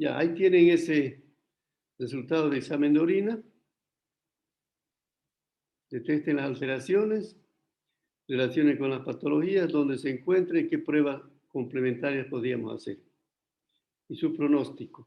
Ya, ahí tienen ese resultado de examen de orina. Detesten las alteraciones, relacionen con las patologías, donde se encuentren, qué pruebas complementarias podríamos hacer. Y su pronóstico.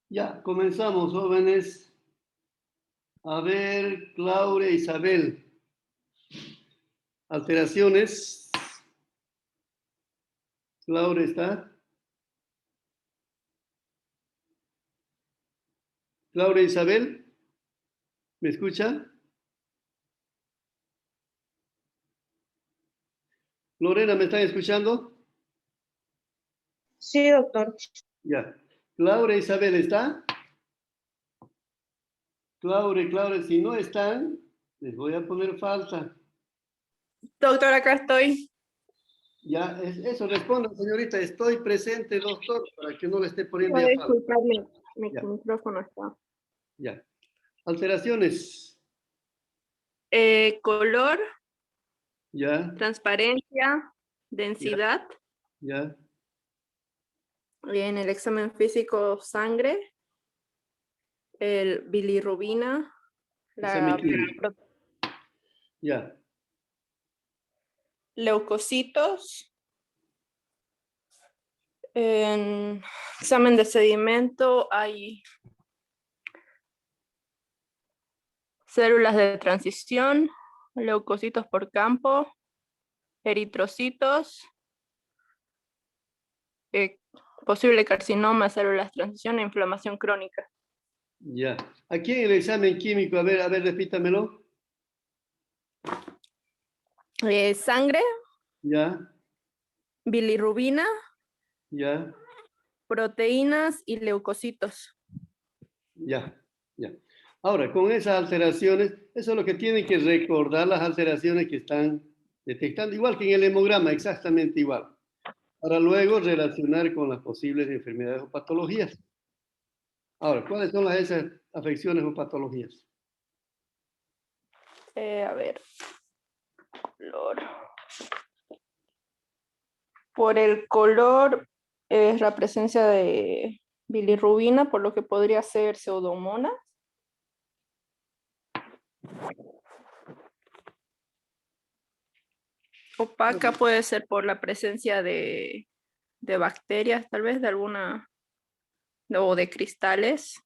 Ya, comenzamos, jóvenes. A ver, Claudia, Isabel. Alteraciones. Laura está. Laura Isabel, ¿me escucha? Lorena, ¿me están escuchando? Sí, doctor. Ya. Laura Isabel, ¿está? Laura, si no están, les voy a poner falta. Doctor, acá estoy. Ya, eso, responda, señorita, estoy presente, doctor, para que no le esté poniendo No, ya falta. disculpadme, mi Ya, micrófono está. ya. Alteraciones. Color, Ya, transparencia, ya, densidad. ya, En el examen físico, sangre, el bilirrubina, examen químico. Ya, leucocitos. En examen de sedimento hay células de transición, leucocitos por campo, eritrocitos, posible carcinoma, células de transición e inflamación crónica. ya. Aquí en el examen químico, a ver, repítamelo. Sangre, Ya, bilirrubina, ya, proteínas y leucocitos. ya, ya. Ahora, con esas alteraciones, eso es lo que tienen que recordar, las alteraciones que están detectando, igual que en el hemograma, exactamente igual, para luego relacionar con las posibles enfermedades o patologías. Ahora, ¿cuáles son esas afecciones o patologías? A ver, color. Por el color es la presencia de bilirrubina, por lo que podría ser pseudomonas. Opaca puede ser por la presencia de bacterias, tal vez de alguna, o de cristales.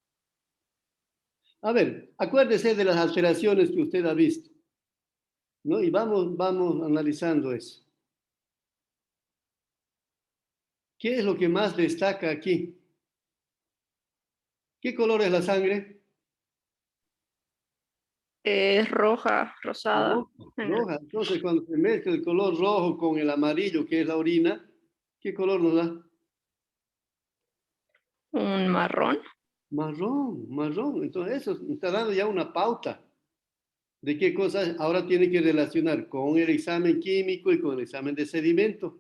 A ver, acuérdese de las alteraciones que usted ha visto, ¿no? Y vamos analizando eso. ¿Qué es lo que más destaca aquí? ¿Qué color es la sangre? Es roja, rosada. Roja. Entonces, cuando se mezcla el color rojo con el amarillo, que es la orina, ¿qué color nos da? Un marrón. Marrón, marrón. Entonces, eso está dando ya una pauta de qué cosas ahora tiene que relacionar con el examen químico y con el examen de sedimento.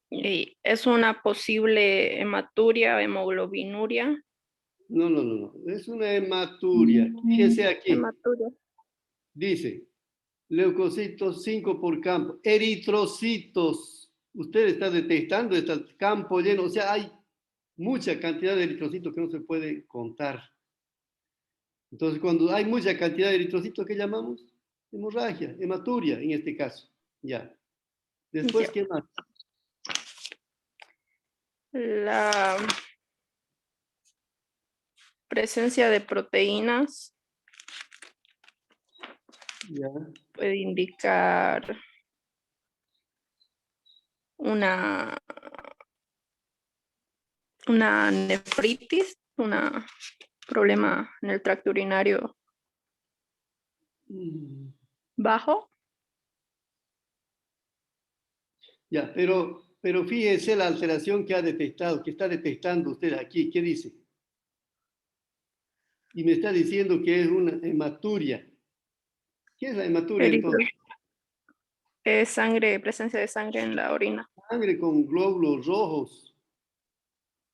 Y es una posible hematuria, hemoglobinuria. No, no, no, no. Es una hematuria. Fíjese aquí. Hematuria. Dice, leucocitos 5 por campo. Eritrocitos. Usted está detectando este campo lleno. O sea, hay mucha cantidad de eritrocitos que no se puede contar. Entonces, cuando hay mucha cantidad de eritrocitos, ¿qué llamamos? Hemorragia, hematuria en este caso. Ya. Después, Ya. ¿qué más? La presencia de proteínas Ya. puede indicar una, una nefritis, un problema en el tracto urinario Mm, bajo. ya, pero fíjese la alteración que ha detectado, que está detectando usted aquí. ¿Qué dice? Y me está diciendo que es una hematuria. ¿Qué es la hematuria entonces? Es sangre, presencia de sangre en la orina. Sangre con glóbulos rojos.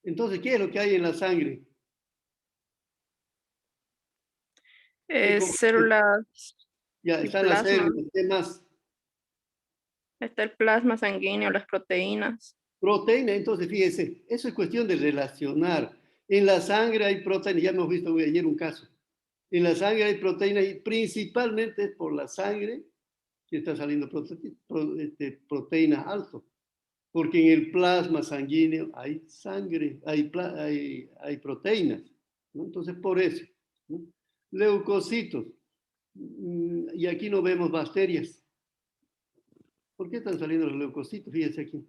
Entonces, ¿qué es lo que hay en la sangre? ¿Qué Es componente? células Ya, y están las plasma. células, ¿qué más? Está el plasma sanguíneo, las proteínas. Proteína, entonces fíjese, eso es cuestión de relacionar. En la sangre hay proteína, ya hemos visto ayer un caso. En la sangre hay proteína y principalmente por la sangre que está saliendo proteína alto, porque en el plasma sanguíneo hay sangre, hay proteínas, ¿no? Entonces, por eso, ¿no? Leucocitos, y aquí no vemos bacterias. ¿Por qué están saliendo los leucocitos? Fíjense aquí.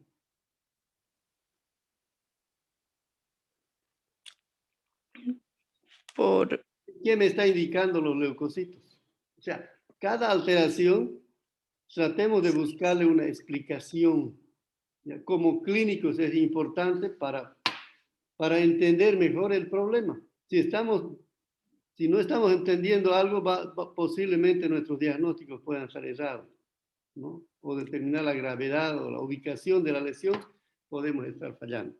Por, ¿Qué me está indicando los leucocitos? O sea, cada alteración, tratemos de buscarle una explicación. ¿Ya? Como clínicos es importante para entender mejor el problema. Si no estamos entendiendo algo, posiblemente nuestros diagnósticos puedan ser errados, ¿no? O determinar la gravedad o la ubicación de la lesión, podemos estar fallando.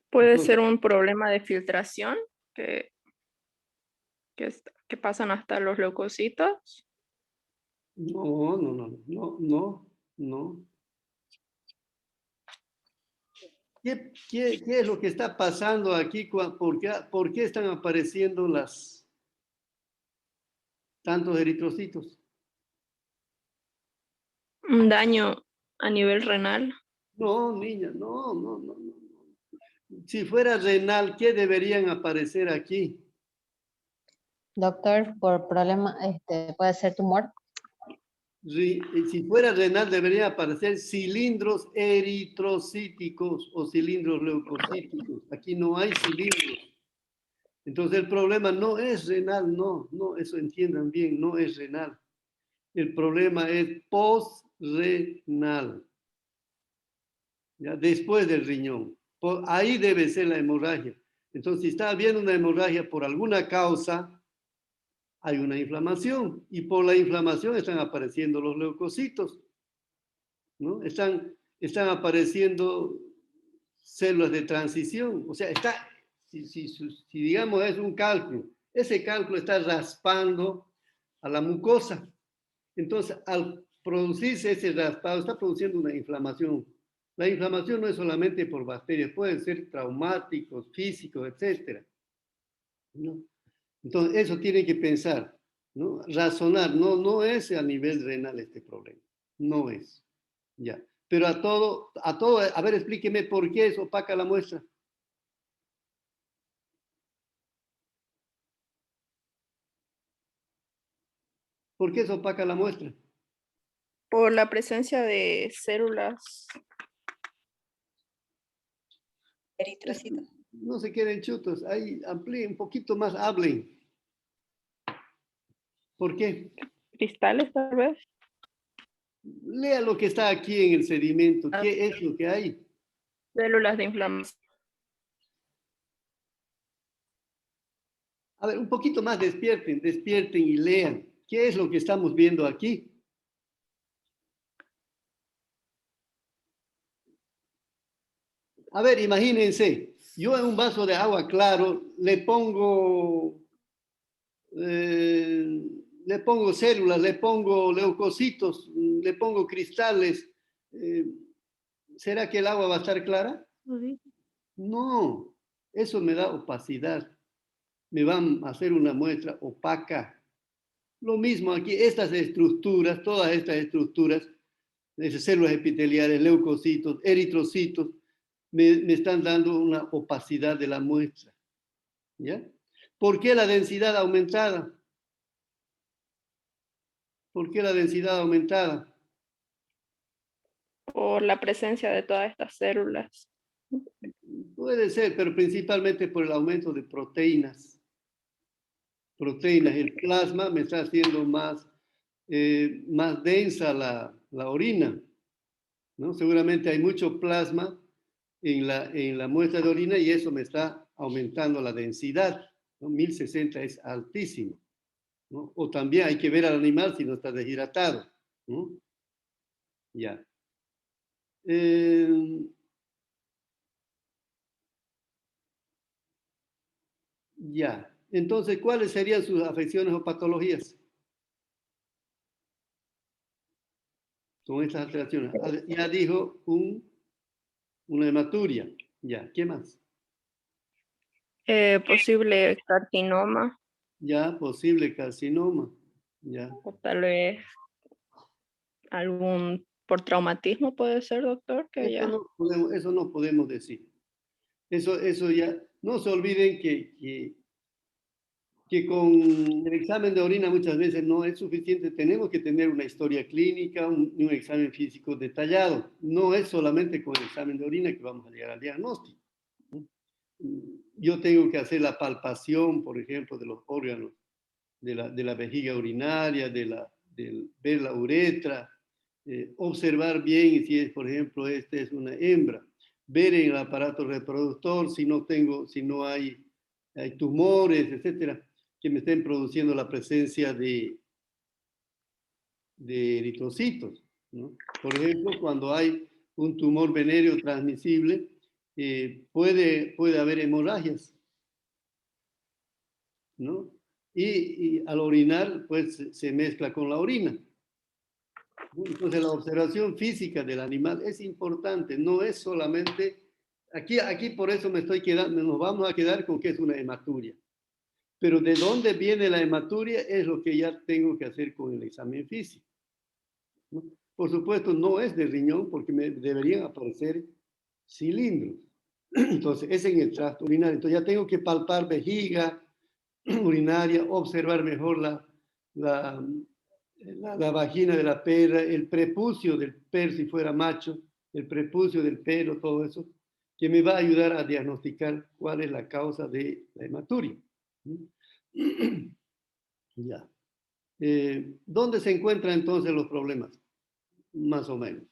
puede Entonces, ser un problema de filtración que, que pasan hasta los leucocitos. no, no, no, no, no, no. ¿Qué es lo que está pasando aquí? ¿Por qué están apareciendo tantos eritrocitos? Un daño a nivel renal. No, niña, no, no, no, no. Si fuera renal, ¿qué deberían aparecer aquí? Doctor, por problema, puede ser tumor. Si fuera renal, deberían aparecer cilindros eritrocíticos o cilindros leucocíticos. Aquí no hay cilindros. Entonces el problema no es renal, no, no, eso entiendan bien, no es renal. El problema es postrenal, ¿ya? Después del riñón. Ahí debe ser la hemorragia. Entonces, si está habiendo una hemorragia por alguna causa, hay una inflamación y por la inflamación están apareciendo los leucocitos, ¿no? Están apareciendo células de transición. O sea, si digamos es un cálculo, ese cálculo está raspando a la mucosa. Entonces, al producirse ese raspado, está produciendo una inflamación. La inflamación no es solamente por bacterias, pueden ser traumáticos, físicos, etc. ¿No? Entonces, eso tiene que pensar, ¿no? Razonar, no es a nivel renal este problema, no es. Ya. Pero a ver, explíqueme por qué es opaca la muestra. ¿Por qué se opaca la muestra? Por la presencia de células eritrocitos. No se queden chutos, ahí amplíen un poquito más, hablen. ¿Por qué? Cristales, tal vez. Lea lo que está aquí en el sedimento. ¿Qué es lo que hay? Células de inflamación. A ver, un poquito más despierten, despierten y lean. ¿Qué es lo que estamos viendo aquí? A ver, imagínense, yo en un vaso de agua claro le pongo células, le pongo leucocitos, le pongo cristales. ¿Será que el agua va a estar clara? No, eso me da opacidad. Me van a hacer una muestra opaca. Lo mismo aquí, estas estructuras, todas estas estructuras, células epiteliales, leucocitos, eritrocitos, me están dando una opacidad de la muestra. ¿Ya? ¿Por qué la densidad aumentada? ¿Por qué la densidad aumentada? Por la presencia de todas estas células. Puede ser, pero principalmente por el aumento de proteínas. Proteínas, el plasma me está haciendo más densa la orina, ¿no? Seguramente hay mucho plasma en la muestra de orina y eso me está aumentando la densidad, ¿no? 1060 es altísimo, ¿no? O también hay que ver al animal si no está deshidratado, ¿no? Ya. Ya. Entonces, ¿cuáles serían sus afecciones o patologías con estas alteraciones? Ya dijo una hematuria. Ya, ¿qué más? Posible carcinoma. Ya, posible carcinoma. Ya. O tal vez algún por traumatismo puede ser, doctor, que ya. Eso no podemos decir. Eso ya, no se olviden que con el examen de orina muchas veces no es suficiente. Tenemos que tener una historia clínica, un examen físico detallado. No es solamente con el examen de orina que vamos a llegar al diagnóstico. Yo tengo que hacer la palpación, por ejemplo, de los órganos, de la vejiga urinaria, ver la uretra, observar bien si es, por ejemplo, esta es una hembra, ver en el aparato reproductor si no hay tumores, etcétera, que me estén produciendo la presencia de eritrocitos, ¿no? Por ejemplo, cuando hay un tumor venéreo transmisible, puede haber hemorragias, ¿no? Y al orinar, pues se mezcla con la orina. Entonces, la observación física del animal es importante, no es solamente, aquí por eso nos vamos a quedar con que es una hematuria. Pero de dónde viene la hematuria es lo que ya tengo que hacer con el examen físico, ¿no? Por supuesto, no es de riñón porque me deberían aparecer cilindros. Entonces, es en el tracto urinario. Entonces, ya tengo que palpar vejiga urinaria, observar mejor la vagina de la perra, el prepucio del perro si fuera macho, el prepucio del pelo, todo eso, que me va a ayudar a diagnosticar cuál es la causa de la hematuria. Ya. ¿Dónde se encuentran entonces los problemas? Más o menos.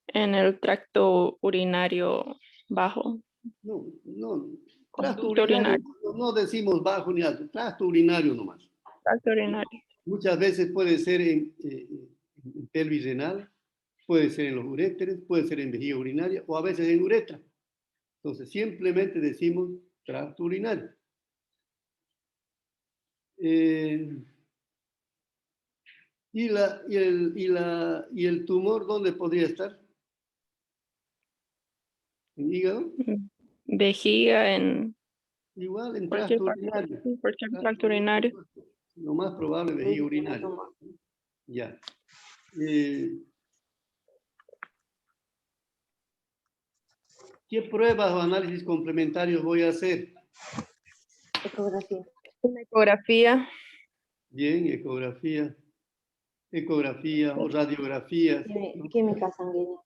En el tracto urinario bajo. No, tracto Conducto urinario, urinario. no decimos bajo ni alto, tracto urinario nomás. Tracto urinario. Muchas veces puede ser en pelvis renal, puede ser en los uréteres, puede ser en vejiga urinaria o a veces en uretra. Entonces, simplemente decimos tracto urinario. ¿Y el tumor dónde podría estar? ¿En hígado? Vejiga, en Igual en cualquier tracto parte. urinario. Cualquier tracto urinario. Lo más probable es vejiga urinaria. Ya. ¿Qué pruebas o análisis complementarios voy a hacer? Ecografía. Una ecografía. Bien, ecografía o radiografías. ¿No? Química sanguínea.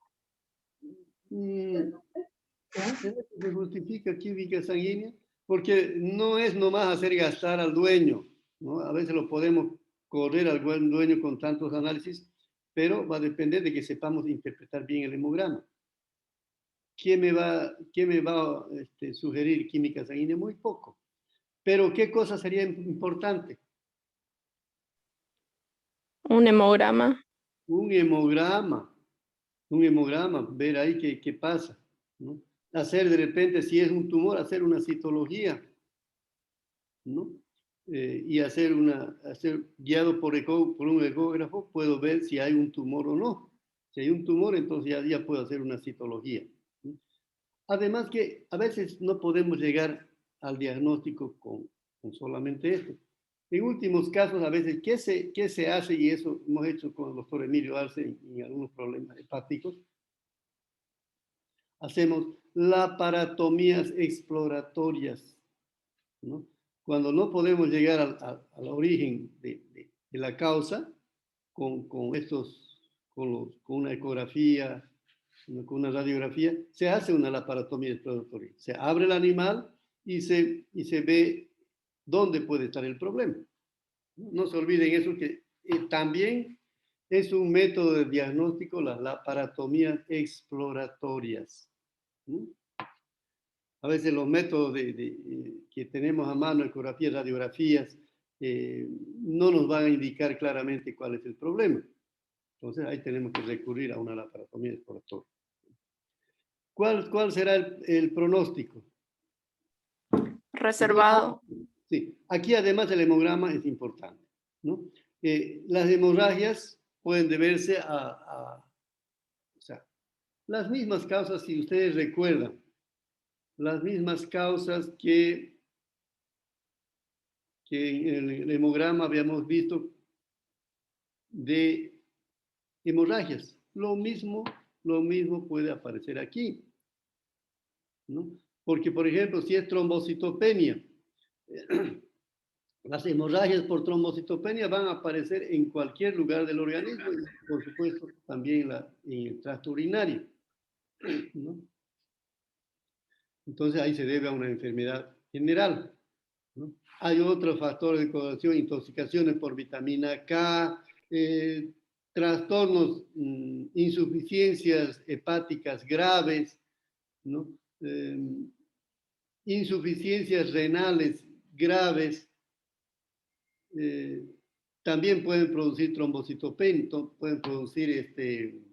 ¿Se justifica química sanguínea? Porque no es nomás hacer gastar al dueño, ¿no? A veces lo podemos correr al buen dueño con tantos análisis, pero va a depender de que sepamos interpretar bien el hemograma. ¿Qué me va a sugerir química sanguínea? Muy poco. Pero ¿qué cosa sería importante? Un hemograma. Un hemograma, ver ahí qué pasa, ¿no? Hacer de repente, si es un tumor, hacer una citología, ¿no? Y guiado por un ecógrafo, puedo ver si hay un tumor o no. Si hay un tumor, entonces ya puedo hacer una citología, ¿no? Además que a veces no podemos llegar al diagnóstico con solamente esto. En últimos casos, a veces, ¿qué se hace? Y eso hemos hecho con el doctor Emilio Arce en algunos problemas hepáticos. Hacemos laparotomías exploratorias, ¿no? Cuando no podemos llegar al origen de la causa, con una ecografía, con una radiografía, se hace una laparotomía exploratoria. Se abre el animal y se ve dónde puede estar el problema. No se olviden eso, que también es un método de diagnóstico, las laparotomías exploratorias. ¿Mm? A veces los métodos que tenemos a mano, ecografías, radiografías, no nos van a indicar claramente cuál es el problema. Entonces ahí tenemos que recurrir a una laparotomía exploratoria. ¿Cuál será el pronóstico? Reservado. Sí, aquí además el hemograma es importante, ¿no? Las hemorragias pueden deberse o sea, las mismas causas, si ustedes recuerdan, las mismas causas que en el hemograma habíamos visto de hemorragias. Lo mismo puede aparecer aquí, ¿no? Porque, por ejemplo, si es trombocitopenia, las hemorragias por trombocitopenia van a aparecer en cualquier lugar del organismo y, por supuesto, también en el tracto urinario, ¿no? Entonces ahí se debe a una enfermedad general, ¿no? Hay otros factores de coagulación, intoxicaciones por vitamina K, trastornos, insuficiencias hepáticas graves, ¿no? Insuficiencias renales graves, también pueden producir trombocitopenia, pueden producir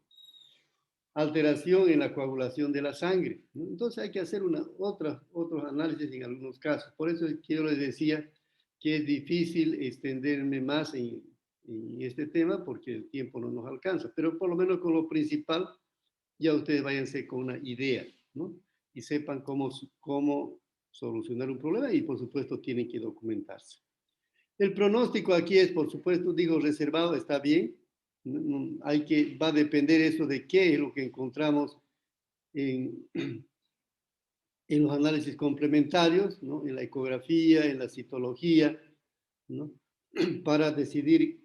alteración en la coagulación de la sangre, ¿no? Entonces hay que hacer otros análisis en algunos casos. Por eso es que yo les decía que es difícil extenderme más en este tema porque el tiempo no nos alcanza, pero por lo menos con lo principal ya ustedes váyanse con una idea, ¿no? Y sepan cómo solucionar un problema y por supuesto tienen que documentarse. El pronóstico aquí es, por supuesto, digo reservado, está bien. Va a depender eso de qué es lo que encontramos en los análisis complementarios, ¿no? En la ecografía, en la citología, ¿no? Para decidir,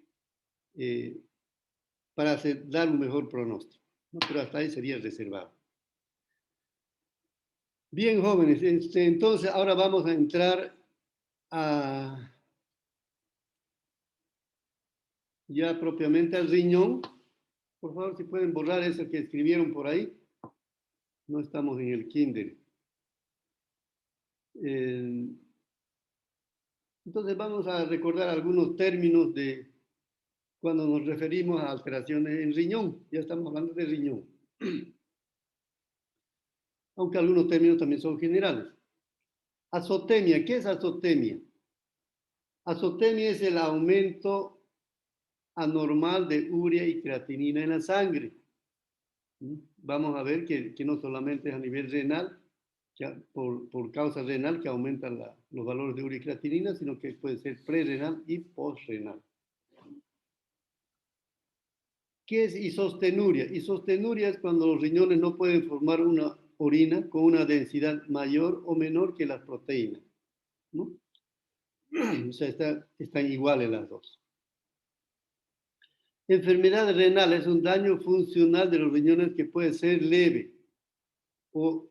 dar un mejor pronóstico, ¿no? Pero hasta ahí sería reservado. Bien, jóvenes, entonces ahora vamos a entrar ya propiamente al riñón. Por favor, si pueden borrar eso que escribieron por ahí. No estamos en el kinder. Entonces vamos a recordar algunos términos de cuando nos referimos a alteraciones en riñón. Ya estamos hablando de riñón. Aunque algunos términos también son generales. Azotemia. ¿Qué es azotemia? Azotemia es el aumento anormal de urea y creatinina en la sangre. Vamos a ver que no solamente es a nivel renal, por causa renal que aumentan los valores de urea y creatinina, sino que puede ser prerrenal y postrenal. ¿Qué es isostenuria? Isostenuria es cuando los riñones no pueden formar una orina con una densidad mayor o menor que las proteínas, ¿no? O sea, están iguales las dos. Enfermedad renal es un daño funcional de los riñones que puede ser leve o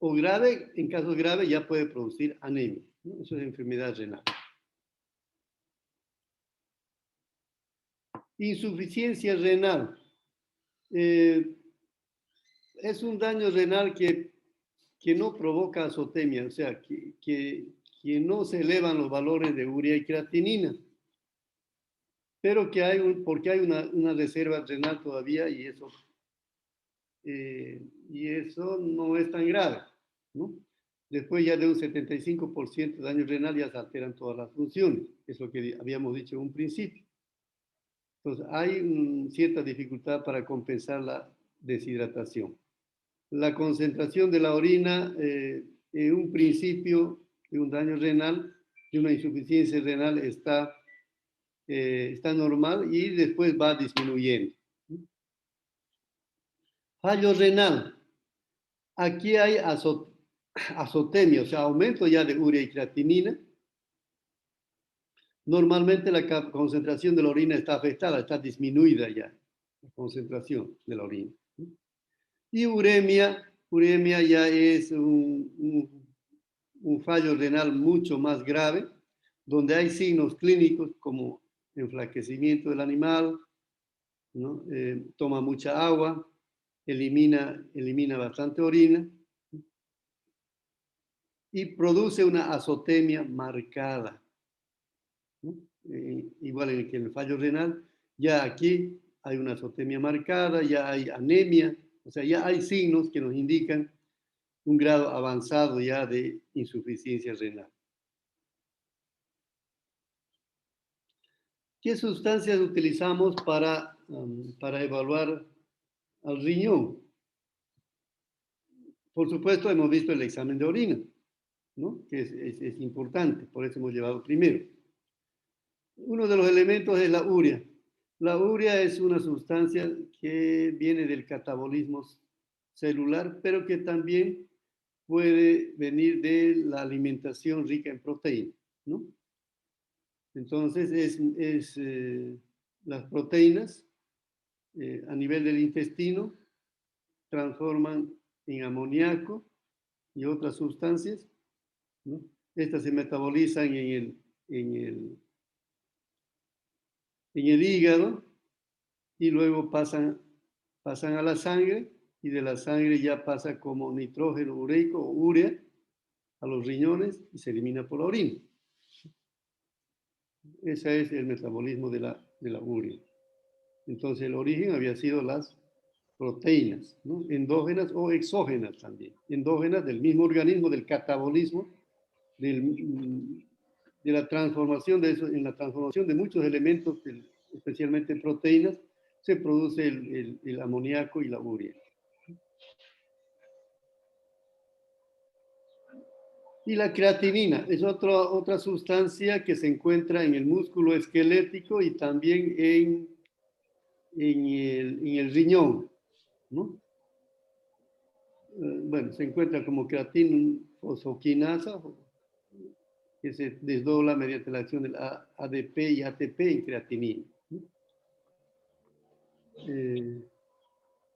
grave. En casos graves ya puede producir anemia, ¿no? Eso es enfermedad renal. Insuficiencia renal. Es un daño renal que no provoca azotemia, o sea, que no se elevan los valores de urea y creatinina, pero que porque hay una reserva renal todavía y eso no es tan grave, ¿no? Después ya de un 75% de daño renal ya se alteran todas las funciones, es lo que habíamos dicho en un principio. Entonces hay cierta dificultad para compensar la deshidratación. La concentración de la orina en un principio de un daño renal, de una insuficiencia renal, está normal y después va disminuyendo. Fallo renal. Aquí hay azotemia, o sea, aumento ya de urea y creatinina. Normalmente la concentración de la orina está afectada, está disminuida ya, la concentración de la orina. Y uremia ya es un fallo renal mucho más grave, donde hay signos clínicos como enflaquecimiento del animal, ¿no? Toma mucha agua, elimina bastante orina y produce una azotemia marcada, ¿no? Igual que en el fallo renal, ya aquí hay una azotemia marcada, ya hay anemia, o sea, ya hay signos que nos indican un grado avanzado ya de insuficiencia renal. ¿Qué sustancias utilizamos para evaluar al riñón? Por supuesto, hemos visto el examen de orina, ¿no? Que es importante, por eso hemos llevado primero. Uno de los elementos es la urea. La urea es una sustancia que viene del catabolismo celular, pero que también puede venir de la alimentación rica en proteínas, ¿no? Entonces, las proteínas a nivel del intestino transforman en amoníaco y otras sustancias, ¿no? Estas se metabolizan en el hígado y luego pasan a la sangre, y de la sangre ya pasa como nitrógeno ureico o urea a los riñones y se elimina por la orina. Ese es el metabolismo de la urea. Entonces el origen había sido las proteínas, ¿no? Endógenas o exógenas también. Endógenas del mismo organismo, del catabolismo, de la transformación en la transformación de muchos elementos, especialmente proteínas, se produce el amoníaco y la urea. Y la creatinina es otra sustancia que se encuentra en el músculo esquelético y también en el riñón, ¿no? Bueno, se encuentra como creatina fosfoquinasa, que se desdobla mediante la acción del ADP y ATP en creatinina, ¿no?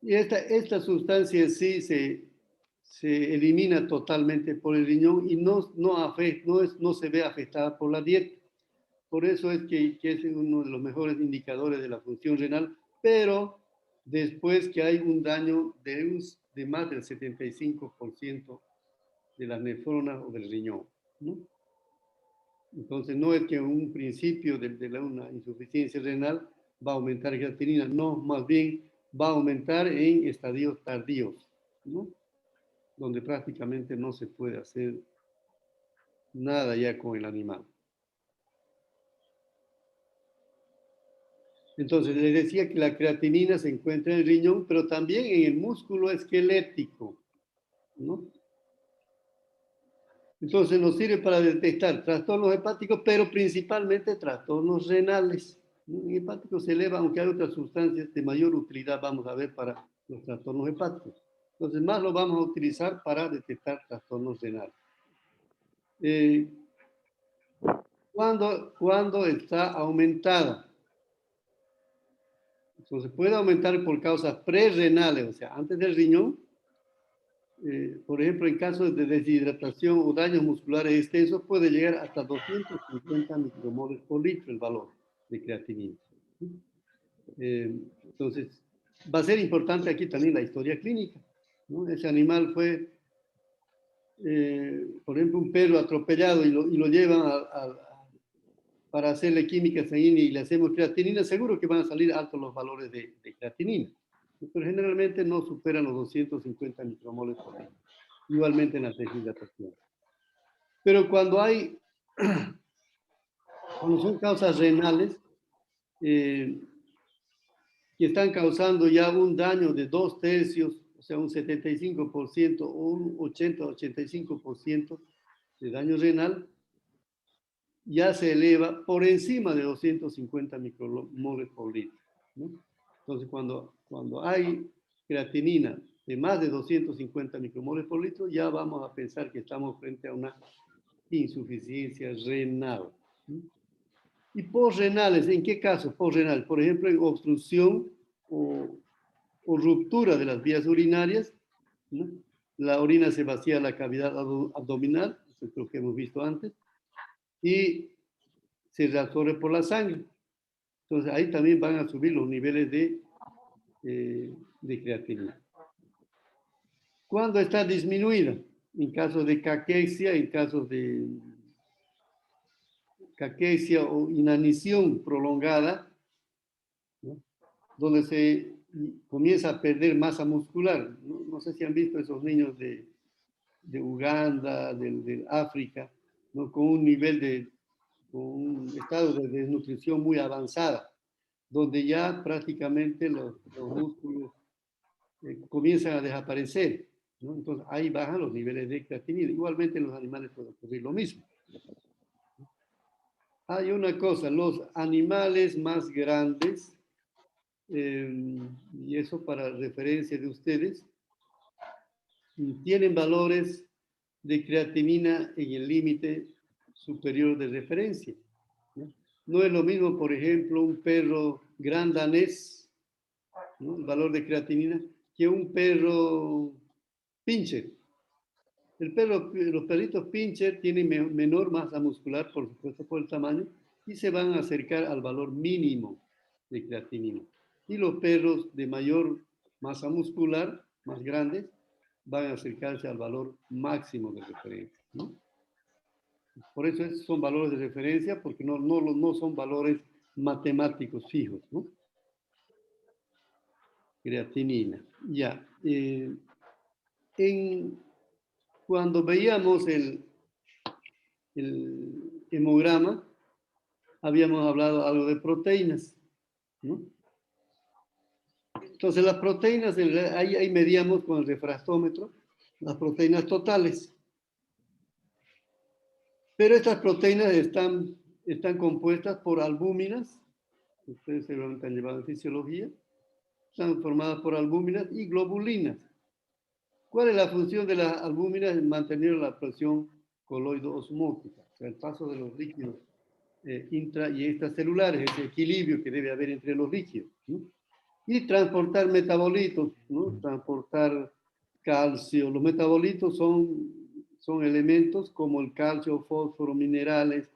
Y esta sustancia sí se elimina totalmente por el riñón y no se ve afectada por la dieta. Por eso es que es uno de los mejores indicadores de la función renal, pero después que hay un daño de más del 75% de las nefronas o del riñón, ¿no? Entonces no es que en un principio de una insuficiencia renal va a aumentar la creatinina, no, más bien va a aumentar en estadios tardíos, ¿no? Donde prácticamente no se puede hacer nada ya con el animal. Entonces, les decía que la creatinina se encuentra en el riñón, pero también en el músculo esquelético, ¿no? Entonces, nos sirve para detectar trastornos hepáticos, pero principalmente trastornos renales. En hepáticos se eleva, aunque hay otras sustancias de mayor utilidad, vamos a ver, para los trastornos hepáticos. Entonces, más lo vamos a utilizar para detectar trastornos renales. Cuando está aumentada. Entonces puede aumentar por causas prerrenales, o sea, antes del riñón. Por ejemplo, en casos de deshidratación o daños musculares extensos, puede llegar hasta 250 micromoles por litro el valor de creatinina. Entonces, va a ser importante aquí también la historia clínica, ¿no? Ese animal fue, por ejemplo, un perro atropellado y lo llevan para hacerle química sanguínea y le hacemos creatinina, seguro que van a salir altos los valores de creatinina, pero generalmente no superan los 250 micromoles por litro, igualmente en la deshidratación. Pero cuando son causas renales, que están causando ya un daño de 2/3, o sea, un 75% o un 80-85% de daño renal, ya se eleva por encima de 250 micromoles por litro, ¿no? Entonces, cuando hay creatinina de más de 250 micromoles por litro, ya vamos a pensar que estamos frente a una insuficiencia renal, ¿no? Y posrenales, ¿en qué caso? Posrenal, por ejemplo, en obstrucción o ruptura de las vías urinarias, ¿no? La orina se vacía a la cavidad abdominal, eso es lo que hemos visto antes, y se reabsorbe por la sangre. Entonces ahí también van a subir los niveles de creatinina. ¿Cuándo está disminuida? En caso de caquexia, en casos de caquexia o inanición prolongada, ¿no? Donde se comienza a perder masa muscular. No sé si han visto esos niños de Uganda, de África, ¿no? Con un estado de desnutrición muy avanzada, donde ya prácticamente los músculos comienzan a desaparecer, ¿no? Entonces ahí bajan los niveles de creatinina. Igualmente en los animales puede ocurrir lo mismo. Hay una cosa, los animales más grandes, y eso para referencia de ustedes, tienen valores de creatinina en el límite superior de referencia, ¿no? No es lo mismo, por ejemplo, un perro gran danés, ¿no? El valor de creatinina, que un perro pincher. Los perritos pincher tienen menor masa muscular, por supuesto, por el tamaño, y se van a acercar al valor mínimo de creatinina. Y los perros de mayor masa muscular, más grandes, van a acercarse al valor máximo de referencia, ¿no? Por eso son valores de referencia, porque no son valores matemáticos fijos, ¿no? Creatinina. Ya. Cuando veíamos el hemograma, habíamos hablado algo de proteínas, ¿no? Entonces las proteínas, ahí medíamos con el refractómetro las proteínas totales. Pero estas proteínas están compuestas por albúminas, ustedes seguramente han llevado en fisiología, están formadas por albúminas y globulinas. ¿Cuál es la función de las albúminas? En mantener la presión coloide-osmótica, o sea, el paso de los líquidos intra y extracelulares, ese equilibrio que debe haber entre los líquidos, ¿no? Y transportar metabolitos, ¿no? Transportar calcio. Los metabolitos son elementos como el calcio, fósforo, minerales,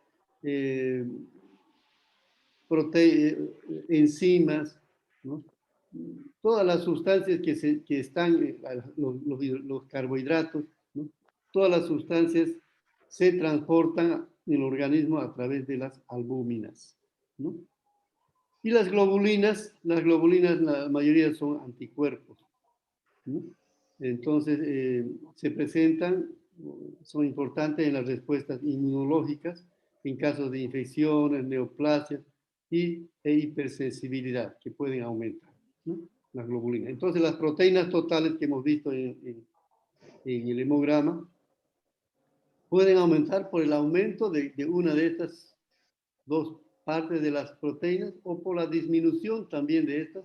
enzimas, ¿no? Todas las sustancias que están, los carbohidratos, ¿no? Todas las sustancias se transportan en el organismo a través de las albúminas, ¿no? Y las globulinas, la mayoría son anticuerpos, ¿no? Entonces, se presentan, son importantes en las respuestas inmunológicas, en casos de infecciones, neoplasias e hipersensibilidad, que pueden aumentar, ¿no? Las globulinas. Entonces, las proteínas totales que hemos visto en el hemograma pueden aumentar por el aumento de una de estas dos partes de las proteínas o por la disminución también de estas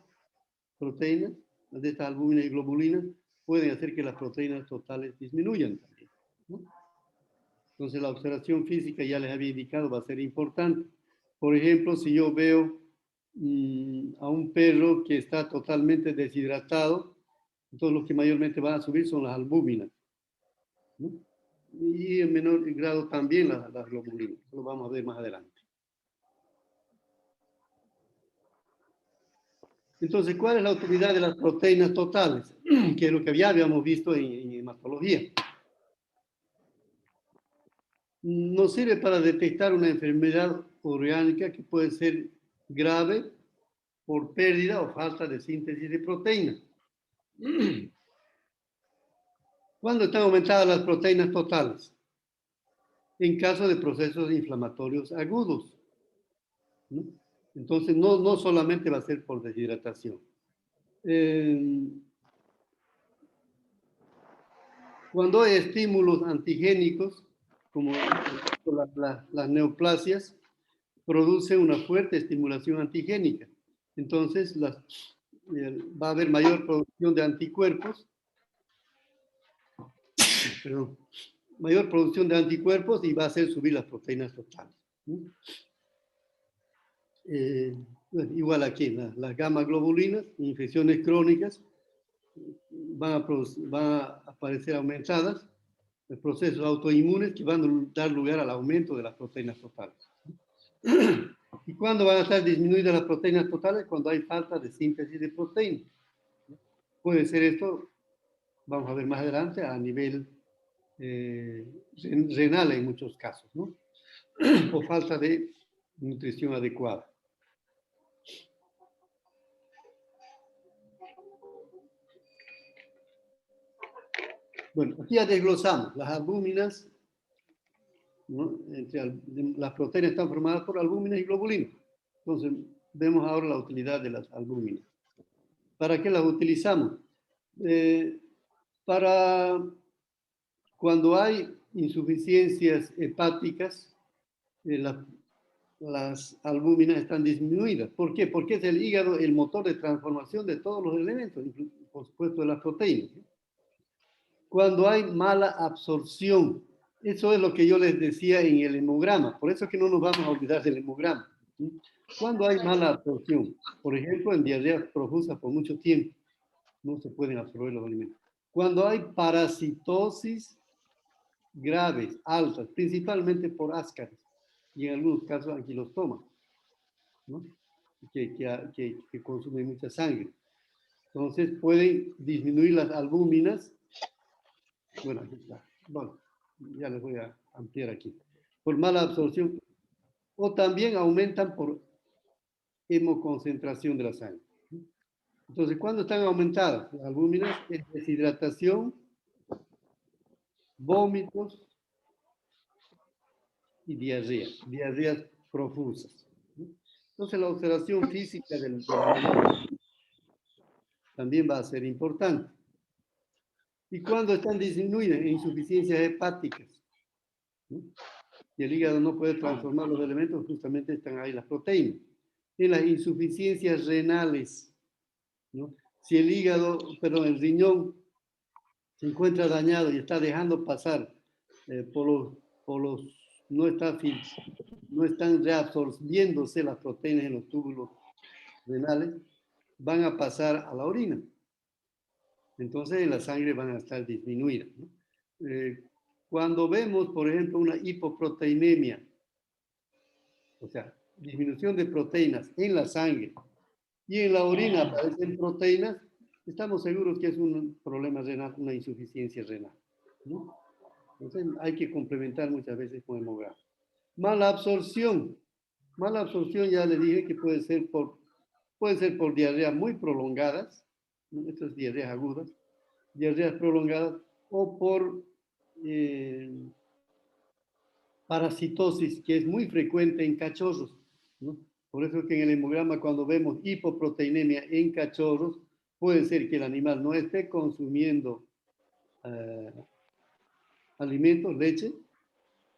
proteínas, de estas albúminas y globulinas, pueden hacer que las proteínas totales disminuyan también, ¿no? Entonces la observación física, ya les había indicado, va a ser importante. Por ejemplo, si yo veo a un perro que está totalmente deshidratado, entonces lo que mayormente van a subir son las albúminas, ¿no? Y en menor grado también las globulinas. Lo vamos a ver más adelante. Entonces, ¿cuál es la utilidad de las proteínas totales? Que es lo que ya habíamos visto en hematología. Nos sirve para detectar una enfermedad orgánica que puede ser grave por pérdida o falta de síntesis de proteínas. ¿Cuándo están aumentadas las proteínas totales? En caso de procesos inflamatorios agudos, ¿no? Entonces, no solamente va a ser por deshidratación. Cuando hay estímulos antigénicos, como las neoplasias, produce una fuerte estimulación antigénica. Entonces, va a haber mayor producción de anticuerpos, mayor producción de anticuerpos y va a hacer subir las proteínas totales, ¿no? Igual aquí, las gamma globulinas, infecciones crónicas, van a aparecer aumentadas, procesos autoinmunes que van a dar lugar al aumento de las proteínas totales. ¿Y cuándo van a estar disminuidas las proteínas totales? Cuando hay falta de síntesis de proteínas. Puede ser esto, vamos a ver más adelante, a nivel renal en muchos casos, ¿no? O falta de nutrición adecuada. Bueno, aquí ya desglosamos las albúminas, ¿no? Las proteínas están formadas por albúminas y globulinas. Entonces, vemos ahora la utilidad de las albúminas. ¿Para qué las utilizamos? Para cuando hay insuficiencias hepáticas, las albúminas están disminuidas. ¿Por qué? Porque es el hígado el motor de transformación de todos los elementos, por supuesto de las proteínas. Cuando hay mala absorción, eso es lo que yo les decía en el hemograma, por eso es que no nos vamos a olvidar del hemograma. Cuando hay mala absorción, por ejemplo, en diarreas profusas por mucho tiempo, no se pueden absorber los alimentos. Cuando hay parasitosis graves, altas, principalmente por ascaris, y en algunos casos anquilostomas, ¿no? que consumen mucha sangre. Entonces pueden disminuir las albúminas. Bueno, aquí está. Bueno, ya les voy a ampliar aquí. Por mala absorción. O también aumentan por hemoconcentración de la sangre. Entonces, ¿cuándo están aumentadas las albúminas? Es deshidratación, vómitos y diarreas profusas. Entonces, la observación física del animal también va a ser importante. ¿Y cuándo están disminuidas? En insuficiencias hepáticas, ¿no? Y el hígado no puede transformar los elementos, justamente están ahí las proteínas. En las insuficiencias renales, ¿no? Si el hígado, perdón, el riñón se encuentra dañado y está dejando pasar no están reabsorbiéndose las proteínas en los túbulos renales, van a pasar a la orina. Entonces en la sangre van a estar disminuidas, ¿no? Cuando vemos, por ejemplo, una hipoproteinemia, o sea, disminución de proteínas en la sangre y en la orina aparecen proteínas, estamos seguros que es un problema renal, una insuficiencia renal, ¿no? Entonces hay que complementar muchas veces con hemograma. Mala absorción ya les dije que puede ser por diarreas muy prolongadas, ¿no? Estas diarreas agudas, diarreas prolongadas, o por parasitosis, que es muy frecuente en cachorros, ¿no? Por eso que en el hemograma, cuando vemos hipoproteinemia en cachorros, puede ser que el animal no esté consumiendo alimentos, leche,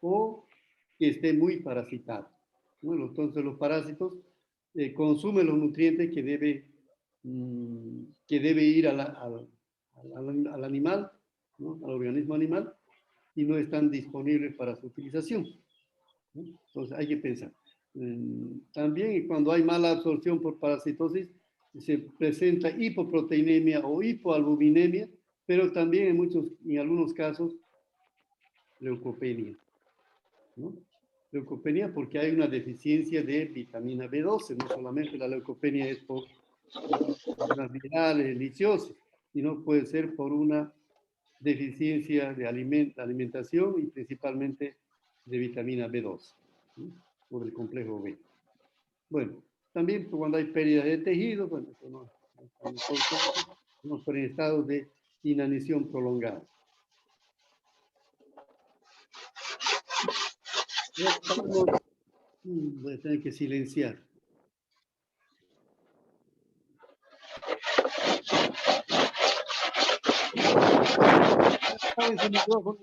o que esté muy parasitado. Bueno, entonces los parásitos consumen los nutrientes que debe ir al animal, ¿no? Al organismo animal, y no están disponibles para su utilización, ¿no? Entonces hay que pensar. También cuando hay mala absorción por parasitosis, se presenta hipoproteinemia o hipoalbuminemia, pero también en algunos casos, leucopenia, ¿no? Leucopenia porque hay una deficiencia de vitamina B12, no solamente la leucopenia es por problemas virales, lichiosis, sino puede ser por una deficiencia de alimentación y principalmente de vitamina B12, ¿sí? O del complejo B. Bueno, también cuando hay pérdida de tejido, bueno, eso no por en estado de inanición prolongada. Voy a tener que silenciar.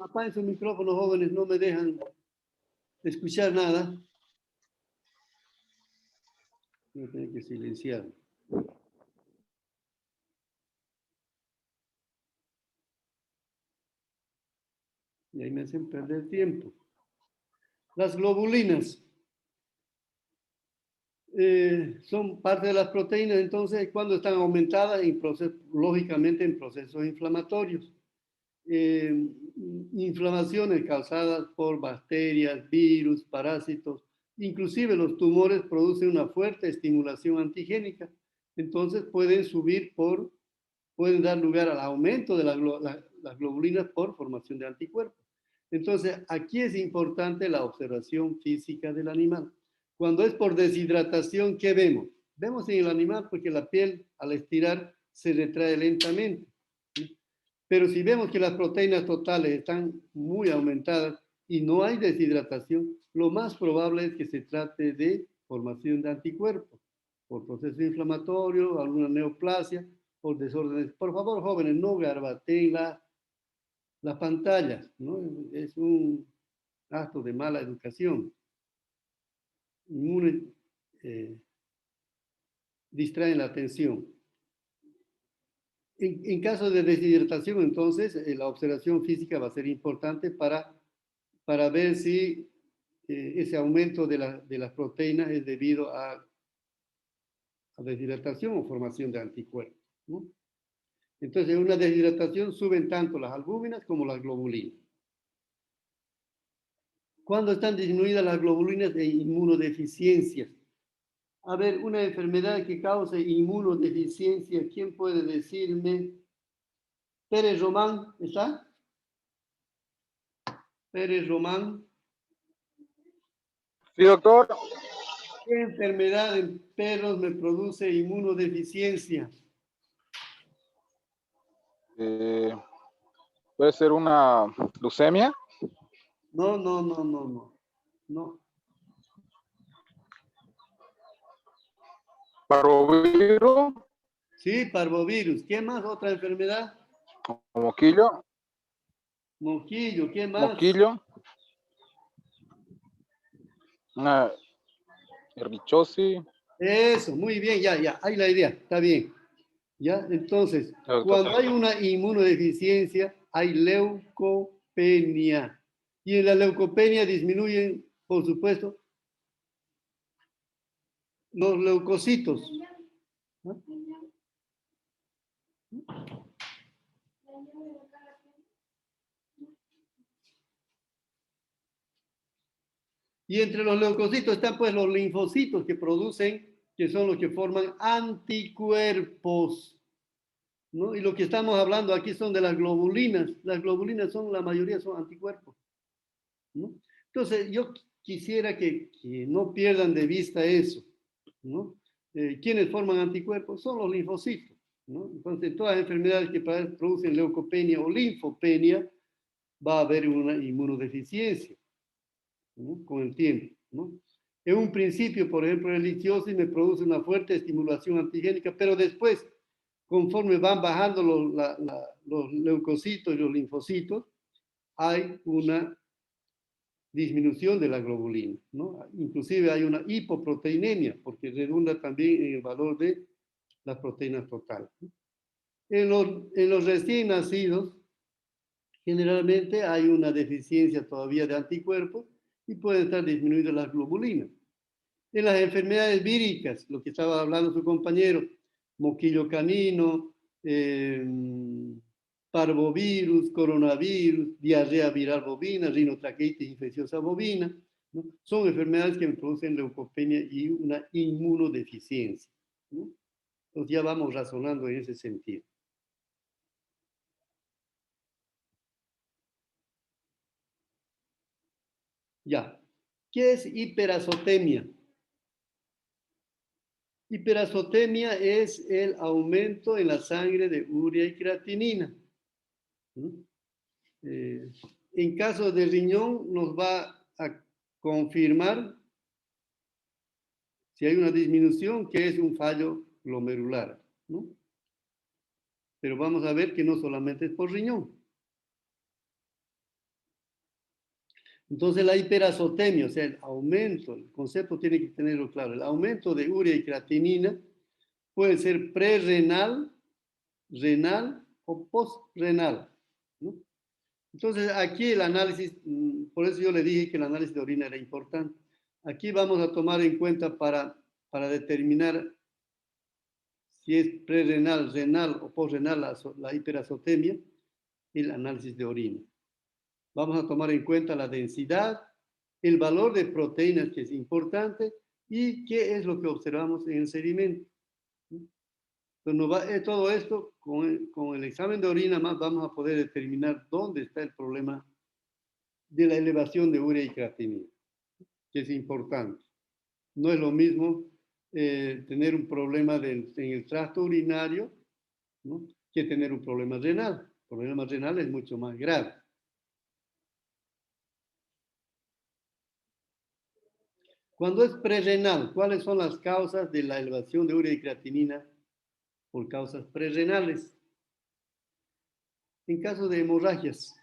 Apaguen su micrófono, jóvenes, no me dejan escuchar nada. Voy a tener que silenciar. Y ahí me hacen perder tiempo. Las globulinas son parte de las proteínas, entonces cuando están aumentadas, lógicamente en procesos inflamatorios. Inflamaciones causadas por bacterias, virus, parásitos, inclusive los tumores producen una fuerte estimulación antigénica, entonces pueden dar lugar al aumento de las globulinas por formación de anticuerpos. Entonces, aquí es importante la observación física del animal. Cuando es por deshidratación, ¿qué vemos? Vemos en el animal porque la piel al estirar se retrae lentamente. ¿Sí? Pero si vemos que las proteínas totales están muy aumentadas y no hay deshidratación, lo más probable es que se trate de formación de anticuerpos, por proceso inflamatorio, alguna neoplasia, por desórdenes. Por favor, jóvenes, no garbateen las pantallas, ¿no? Es un acto de mala educación. Distraen la atención. En caso de deshidratación, entonces, la observación física va a ser importante para ver si ese aumento de las proteínas es debido a deshidratación o formación de anticuerpos, ¿no? Entonces, en una deshidratación suben tanto las albúminas como las globulinas. ¿Cuándo están disminuidas las globulinas de inmunodeficiencias? A ver, una enfermedad que cause inmunodeficiencia, ¿quién puede decirme? Pérez Román, ¿está? Pérez Román. Sí, doctor. ¿Qué enfermedad en perros me produce inmunodeficiencia? Puede ser una leucemia. No. Parvovirus. Sí, parvovirus. ¿Qué más? ¿Otra enfermedad? Moquillo. Moquillo, ¿qué más? Moquillo. Una erlichosis. Eso, muy bien, ya, hay la idea, está bien. ¿Ya? Entonces, cuando hay una inmunodeficiencia, hay leucopenia. Y en la leucopenia disminuyen, por supuesto, los leucocitos, ¿no? Y entre los leucocitos están pues los linfocitos que son los que forman anticuerpos, ¿no? Y lo que estamos hablando aquí son de las globulinas. Las globulinas la mayoría son anticuerpos, ¿no? Entonces, yo quisiera que no pierdan de vista eso, ¿no? ¿Quiénes forman anticuerpos? Son los linfocitos, ¿no? Entonces, todas las enfermedades que producen leucopenia o linfopenia, va a haber una inmunodeficiencia, ¿no? Con el tiempo, ¿no? En un principio, por ejemplo, el lichiosis me produce una fuerte estimulación antigénica, pero después, conforme van bajando los leucocitos y los linfocitos, hay una disminución de la globulina, ¿no? Inclusive hay una hipoproteinemia, porque redunda también en el valor de las proteínas totales. En los recién nacidos, generalmente hay una deficiencia todavía de anticuerpos y pueden estar disminuidas las globulinas. En las enfermedades víricas, lo que estaba hablando su compañero, moquillo canino, parvovirus, coronavirus, diarrea viral bovina, rinotraqueitis infecciosa bovina, ¿no? Son enfermedades que producen leucopenia y una inmunodeficiencia, ¿no? Entonces ya vamos razonando en ese sentido. Ya. ¿Qué es hiperazotemia? Hiperazotemia es el aumento en la sangre de urea y creatinina. En caso de riñón nos va a confirmar si hay una disminución que es un fallo glomerular, ¿no? Pero vamos a ver que no solamente es por riñón. Entonces la hiperazotemia, o sea, el aumento, el concepto tiene que tenerlo claro, el aumento de urea y creatinina puede ser prerrenal, renal o postrenal, ¿no? Entonces aquí el análisis, por eso yo le dije que el análisis de orina era importante. Aquí vamos a tomar en cuenta para determinar si es prerrenal, renal o postrenal la hiperazotemia, el análisis de orina. Vamos a tomar en cuenta la densidad, el valor de proteínas, que es importante, y qué es lo que observamos en el sedimento. Entonces, todo esto, con el examen de orina más vamos a poder determinar dónde está el problema de la elevación de urea y creatinina, que es importante. No es lo mismo tener un problema en el tracto urinario, ¿no?, que tener un problema renal. El problema renal es mucho más grave. Cuando es prerrenal, ¿cuáles son las causas de la elevación de urea y creatinina por causas prerrenales? En caso de hemorragias,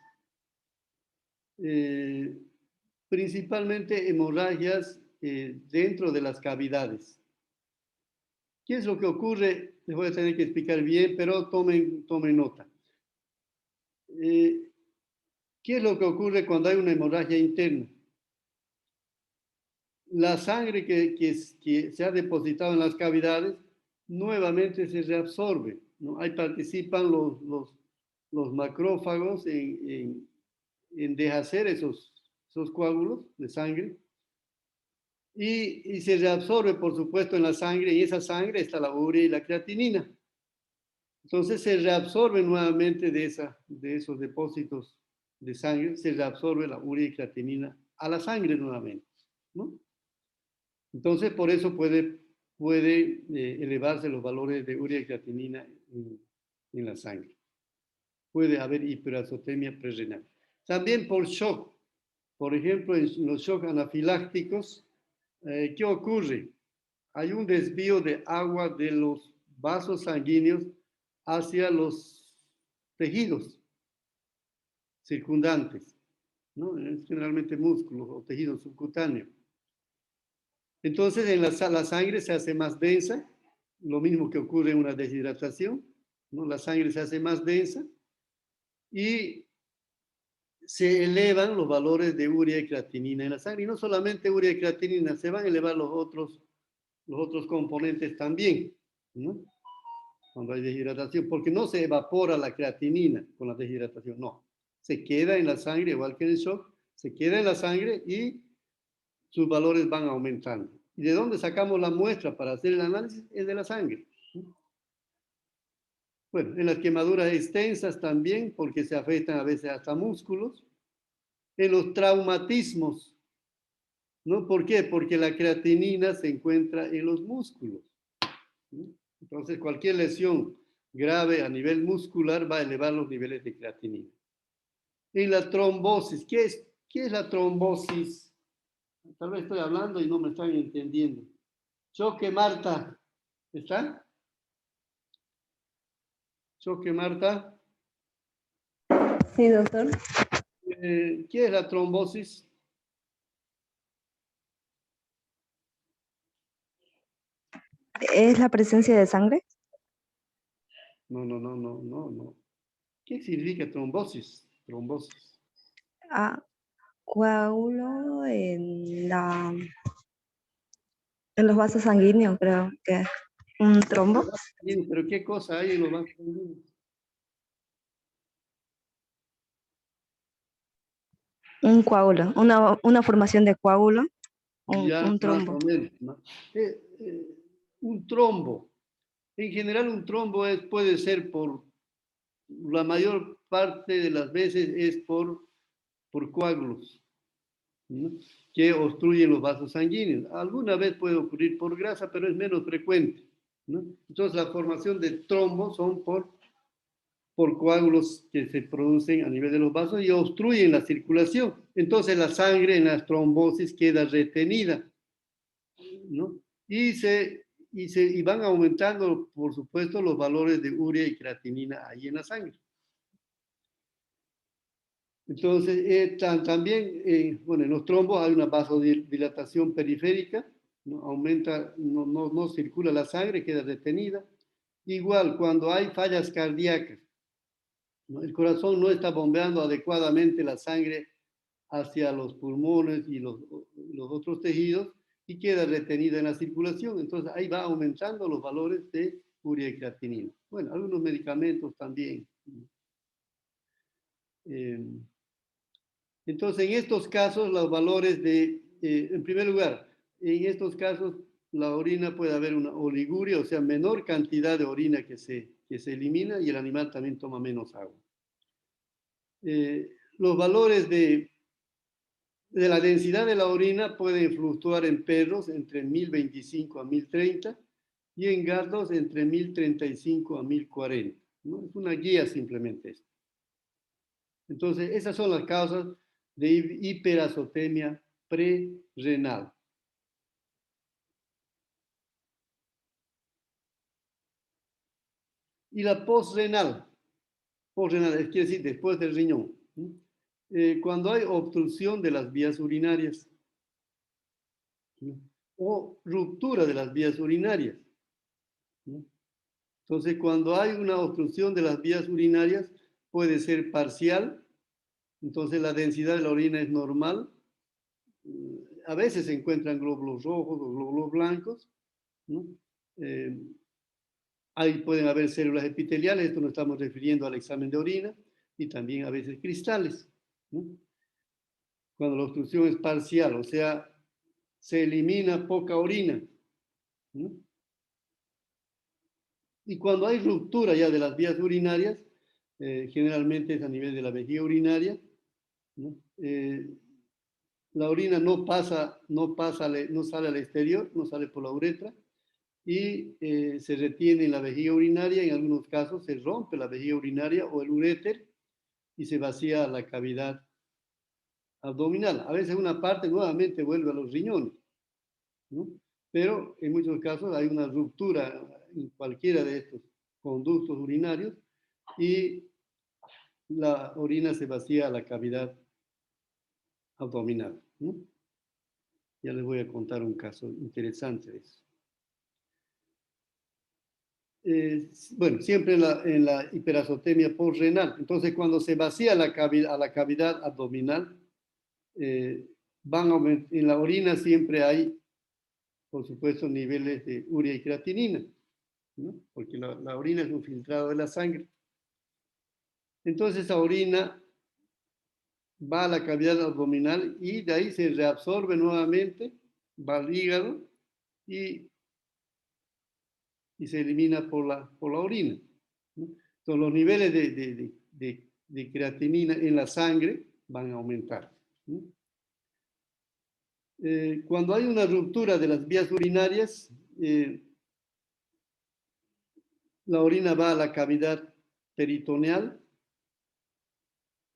principalmente hemorragias dentro de las cavidades. ¿Qué es lo que ocurre? Les voy a tener que explicar bien, pero tomen nota. ¿Qué es lo que ocurre cuando hay una hemorragia interna? La sangre que se ha depositado en las cavidades nuevamente se reabsorbe, ¿no? Ahí participan los macrófagos en deshacer esos coágulos de sangre y se reabsorbe, por supuesto, en la sangre, y esa sangre está la urea y la creatinina. Entonces se reabsorbe nuevamente de esos depósitos de sangre, se reabsorbe la urea y creatinina a la sangre nuevamente, ¿no? Entonces, por eso puede elevarse los valores de urea y creatinina en la sangre. Puede haber hiperazotemia prerrenal. También por shock. Por ejemplo, en los shocks anafilácticos, ¿qué ocurre? Hay un desvío de agua de los vasos sanguíneos hacia los tejidos circundantes, ¿no? Es generalmente músculos o tejido subcutáneo. Entonces, la sangre se hace más densa, lo mismo que ocurre en una deshidratación, ¿no? La sangre se hace más densa y se elevan los valores de urea y creatinina en la sangre. Y no solamente urea y creatinina, se van a elevar los otros componentes también, ¿no? Cuando hay deshidratación, porque no se evapora la creatinina con la deshidratación, no. Se queda en la sangre, igual que en el shock, se queda en la sangre y sus valores van aumentando. ¿Y de dónde sacamos la muestra para hacer el análisis? Es de la sangre. Bueno, en las quemaduras extensas también, porque se afectan a veces hasta músculos. En los traumatismos, ¿no? ¿Por qué? Porque la creatinina se encuentra en los músculos, ¿no? Entonces, cualquier lesión grave a nivel muscular va a elevar los niveles de creatinina. En la trombosis, ¿qué es la trombosis? Tal vez estoy hablando y no me están entendiendo. Choque, Marta. ¿Está? Choque, Marta. Sí, doctor. ¿Qué es la trombosis? ¿Es la presencia de sangre? No. ¿Qué significa trombosis? trombosis. Coágulo en los vasos sanguíneos, creo que es un trombo. Bien, pero ¿qué cosa hay en los vasos sanguíneos? Un coágulo, una formación de coágulo, Ya, un más trombo. o menos, ¿no? Un trombo. En general, un trombo puede ser la mayor parte de las veces es por coágulos, ¿no? Que obstruyen los vasos sanguíneos. Alguna vez puede ocurrir por grasa, pero es menos frecuente, ¿no? Entonces, la formación de trombos son por coágulos que se producen a nivel de los vasos y obstruyen la circulación. Entonces, la sangre en las trombosis queda retenida, ¿no? Y van aumentando, por supuesto, los valores de urea y creatinina ahí en la sangre. Entonces, también, bueno, en los trombos hay una vasodilatación periférica, ¿no? Aumenta, no circula la sangre, queda retenida. Igual, cuando hay fallas cardíacas, ¿no? El corazón no está bombeando adecuadamente la sangre hacia los pulmones y los otros tejidos y queda retenida en la circulación. Entonces, ahí va aumentando los valores de urea y creatinina. Bueno, algunos medicamentos también. Entonces, en estos casos, los valores en primer lugar, en estos casos, la orina puede haber una oliguria, o sea, menor cantidad de orina que se elimina y el animal también toma menos agua. Los valores de la densidad de la orina pueden fluctuar en perros entre 1025 a 1030 y en gatos entre 1035 a 1040, ¿no? Es una guía simplemente esto. Entonces, esas son las causas de hiperazotemia prerrenal. Y la posrenal, quiere decir después del riñón, ¿no? Cuando hay obstrucción de las vías urinarias, ¿no? O ruptura de las vías urinarias, ¿no? Entonces, cuando hay una obstrucción de las vías urinarias, puede ser parcial, entonces la densidad de la orina es normal. A veces se encuentran glóbulos rojos o glóbulos blancos, ¿no? Ahí pueden haber células epiteliales, esto nos estamos refiriendo al examen de orina, y también a veces cristales, ¿no? Cuando la obstrucción es parcial, o sea, se elimina poca orina, ¿no? Y cuando hay ruptura ya de las vías urinarias, generalmente es a nivel de la vejiga urinaria, ¿no? La orina no sale al exterior, no sale por la uretra, y se retiene en la vejiga urinaria. En algunos casos se rompe la vejiga urinaria o el uréter y se vacía la cavidad abdominal. A veces una parte nuevamente vuelve a los riñones, ¿no? Pero en muchos casos hay una ruptura en cualquiera de estos conductos urinarios y la orina se vacía a la cavidad abdominal, ¿no? Ya les voy a contar un caso interesante de eso. Bueno, siempre en la hiperazotemia postrenal. Entonces, cuando se vacía a la cavidad abdominal, en la orina siempre hay, por supuesto, niveles de urea y creatinina, ¿no? Porque la orina es un filtrado de la sangre. Entonces, esa orina va a la cavidad abdominal y de ahí se reabsorbe nuevamente, va al hígado y se elimina por la orina, ¿no? Entonces, los niveles de creatinina en la sangre van a aumentar, ¿no? Cuando hay una ruptura de las vías urinarias, la orina va a la cavidad peritoneal,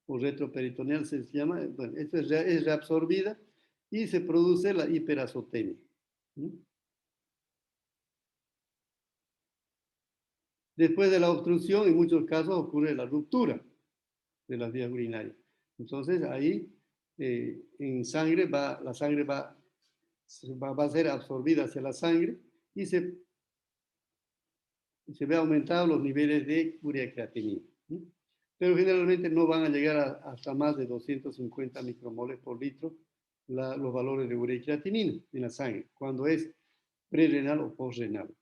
o retroperitoneal se llama. Bueno, esto es reabsorbida y se produce la hiperazotemia, ¿no? Después de la obstrucción, en muchos casos ocurre la ruptura de las vías urinarias. Entonces, ahí en sangre la sangre va a ser absorbida hacia la sangre y se ve aumentados los niveles de urea creatinina, ¿no? pero generalmente no van a llegar hasta más de 250 micromoles por litro los valores de urea y creatinina en la sangre, cuando es prerrenal o postrenal.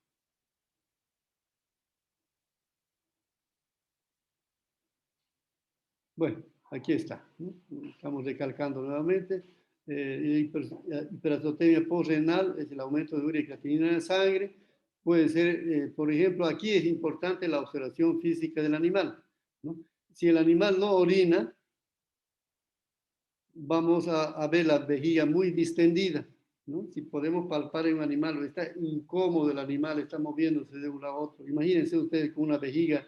Bueno, aquí está, ¿no? Estamos recalcando nuevamente. Hiperazotemia postrenal es el aumento de urea y creatinina en la sangre. Puede ser, por ejemplo, aquí es importante la observación física del animal, ¿no? Si el animal no orina, vamos a ver la vejiga muy distendida, ¿no? Si podemos palpar en un animal, está incómodo el animal, está moviéndose de un lado a otro. Imagínense ustedes con una vejiga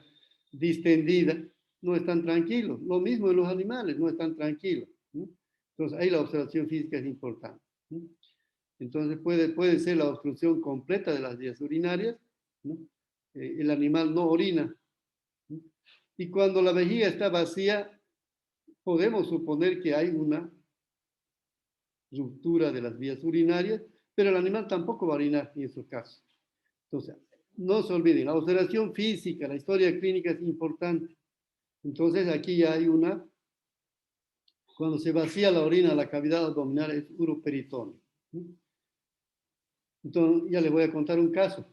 distendida, no están tranquilos. Lo mismo en los animales, no están tranquilos, ¿no? Entonces, ahí la observación física es importante, ¿no? Entonces, puede ser la obstrucción completa de las vías urinarias, ¿no? El animal no orina, ¿no? Y cuando la vejiga está vacía, podemos suponer que hay una ruptura de las vías urinarias, pero el animal tampoco va a orinar en esos casos. Entonces, no se olviden, la observación física, la historia clínica es importante. Entonces, aquí ya hay cuando se vacía la orina, la cavidad abdominal es uroperitoneo. Entonces, ya les voy a contar un caso.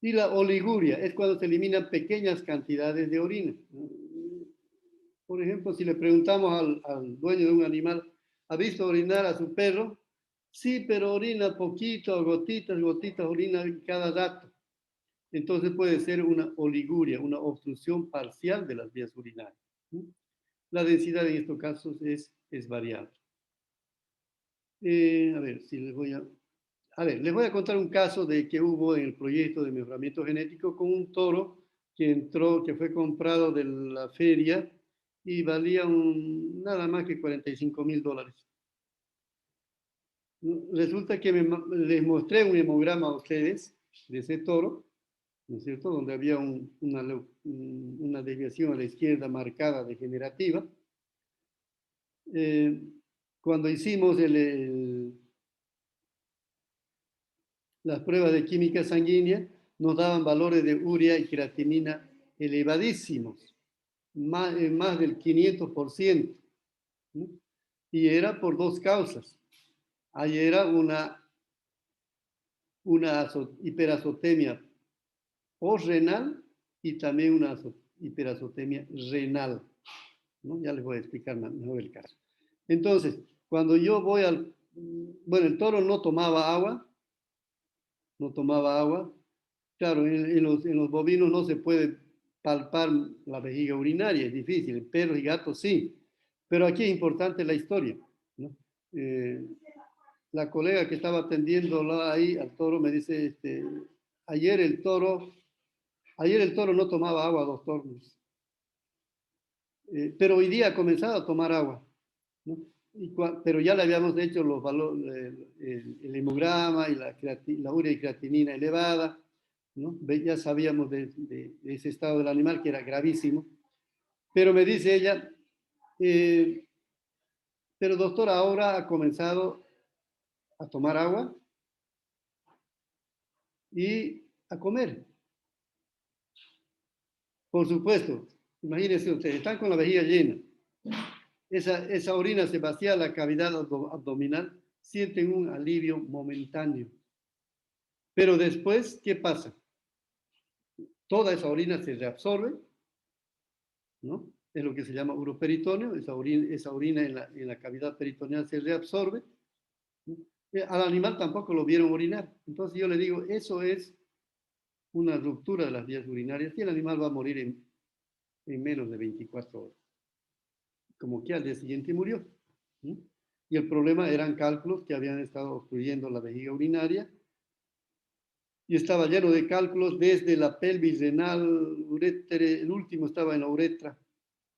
Y la oliguria es cuando se eliminan pequeñas cantidades de orina. Por ejemplo, si le preguntamos al dueño de un animal, ¿ha visto orinar a su perro? Sí, pero orina poquito, gotitas, orina cada rato. Entonces puede ser una oliguria, una obstrucción parcial de las vías urinarias. La densidad en estos casos es variable. A ver, si les voy a contar un caso de que hubo en el proyecto de mejoramiento genético con un toro que fue comprado de la feria y valía nada más que $45,000. Resulta que les mostré un hemograma a ustedes de ese toro, ¿no es cierto?, donde había una desviación a la izquierda marcada degenerativa. Cuando hicimos las pruebas de química sanguínea, nos daban valores de urea y creatinina elevadísimos, más del 500%, ¿no? Y era por dos causas. Ahí era una hiperazotemia postrenal y también una hiperazotemia renal, ¿no? Ya les voy a explicar mejor el caso. Entonces, cuando yo voy bueno, el toro no tomaba agua. Claro, en los bovinos no se puede palpar la vejiga urinaria, es difícil. En perros y gatos sí. Pero aquí es importante la historia, ¿no? La colega que estaba atendiendo ahí al toro me dice, ayer el toro no tomaba agua, doctor. Pero hoy día ha comenzado a tomar agua, ¿no? Pero ya le habíamos hecho los valores, el hemograma y la urea y creatinina elevada, ¿no? Ya sabíamos de ese estado del animal que era gravísimo. Pero me dice ella, pero doctor, ahora ha comenzado a tomar agua y a comer. Por supuesto, imagínense ustedes, están con la vejiga llena. Esa orina se vacía a la cavidad abdominal, sienten un alivio momentáneo. Pero después, ¿qué pasa? Toda esa orina se reabsorbe, ¿no? Es lo que se llama uroperitoneo, esa orina en la cavidad peritoneal se reabsorbe. Al animal tampoco lo vieron orinar. Entonces yo le digo, eso es una ruptura de las vías urinarias y el animal va a morir en menos de 24 horas. Como que al día siguiente murió. Y el problema eran cálculos que habían estado obstruyendo la vejiga urinaria y estaba lleno de cálculos desde la pelvis renal, el último estaba en la uretra,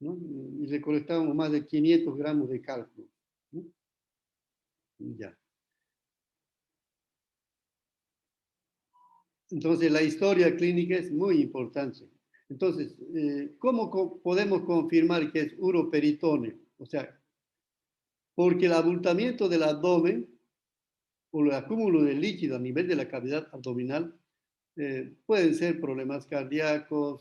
¿no? Y recolectábamos más de 500 gramos de cálculos, ¿no? Ya. Entonces, la historia clínica es muy importante. Entonces, ¿cómo podemos confirmar que es uroperitoneo? O sea, porque el abultamiento del abdomen o el acúmulo de líquido a nivel de la cavidad abdominal Pueden ser problemas cardíacos,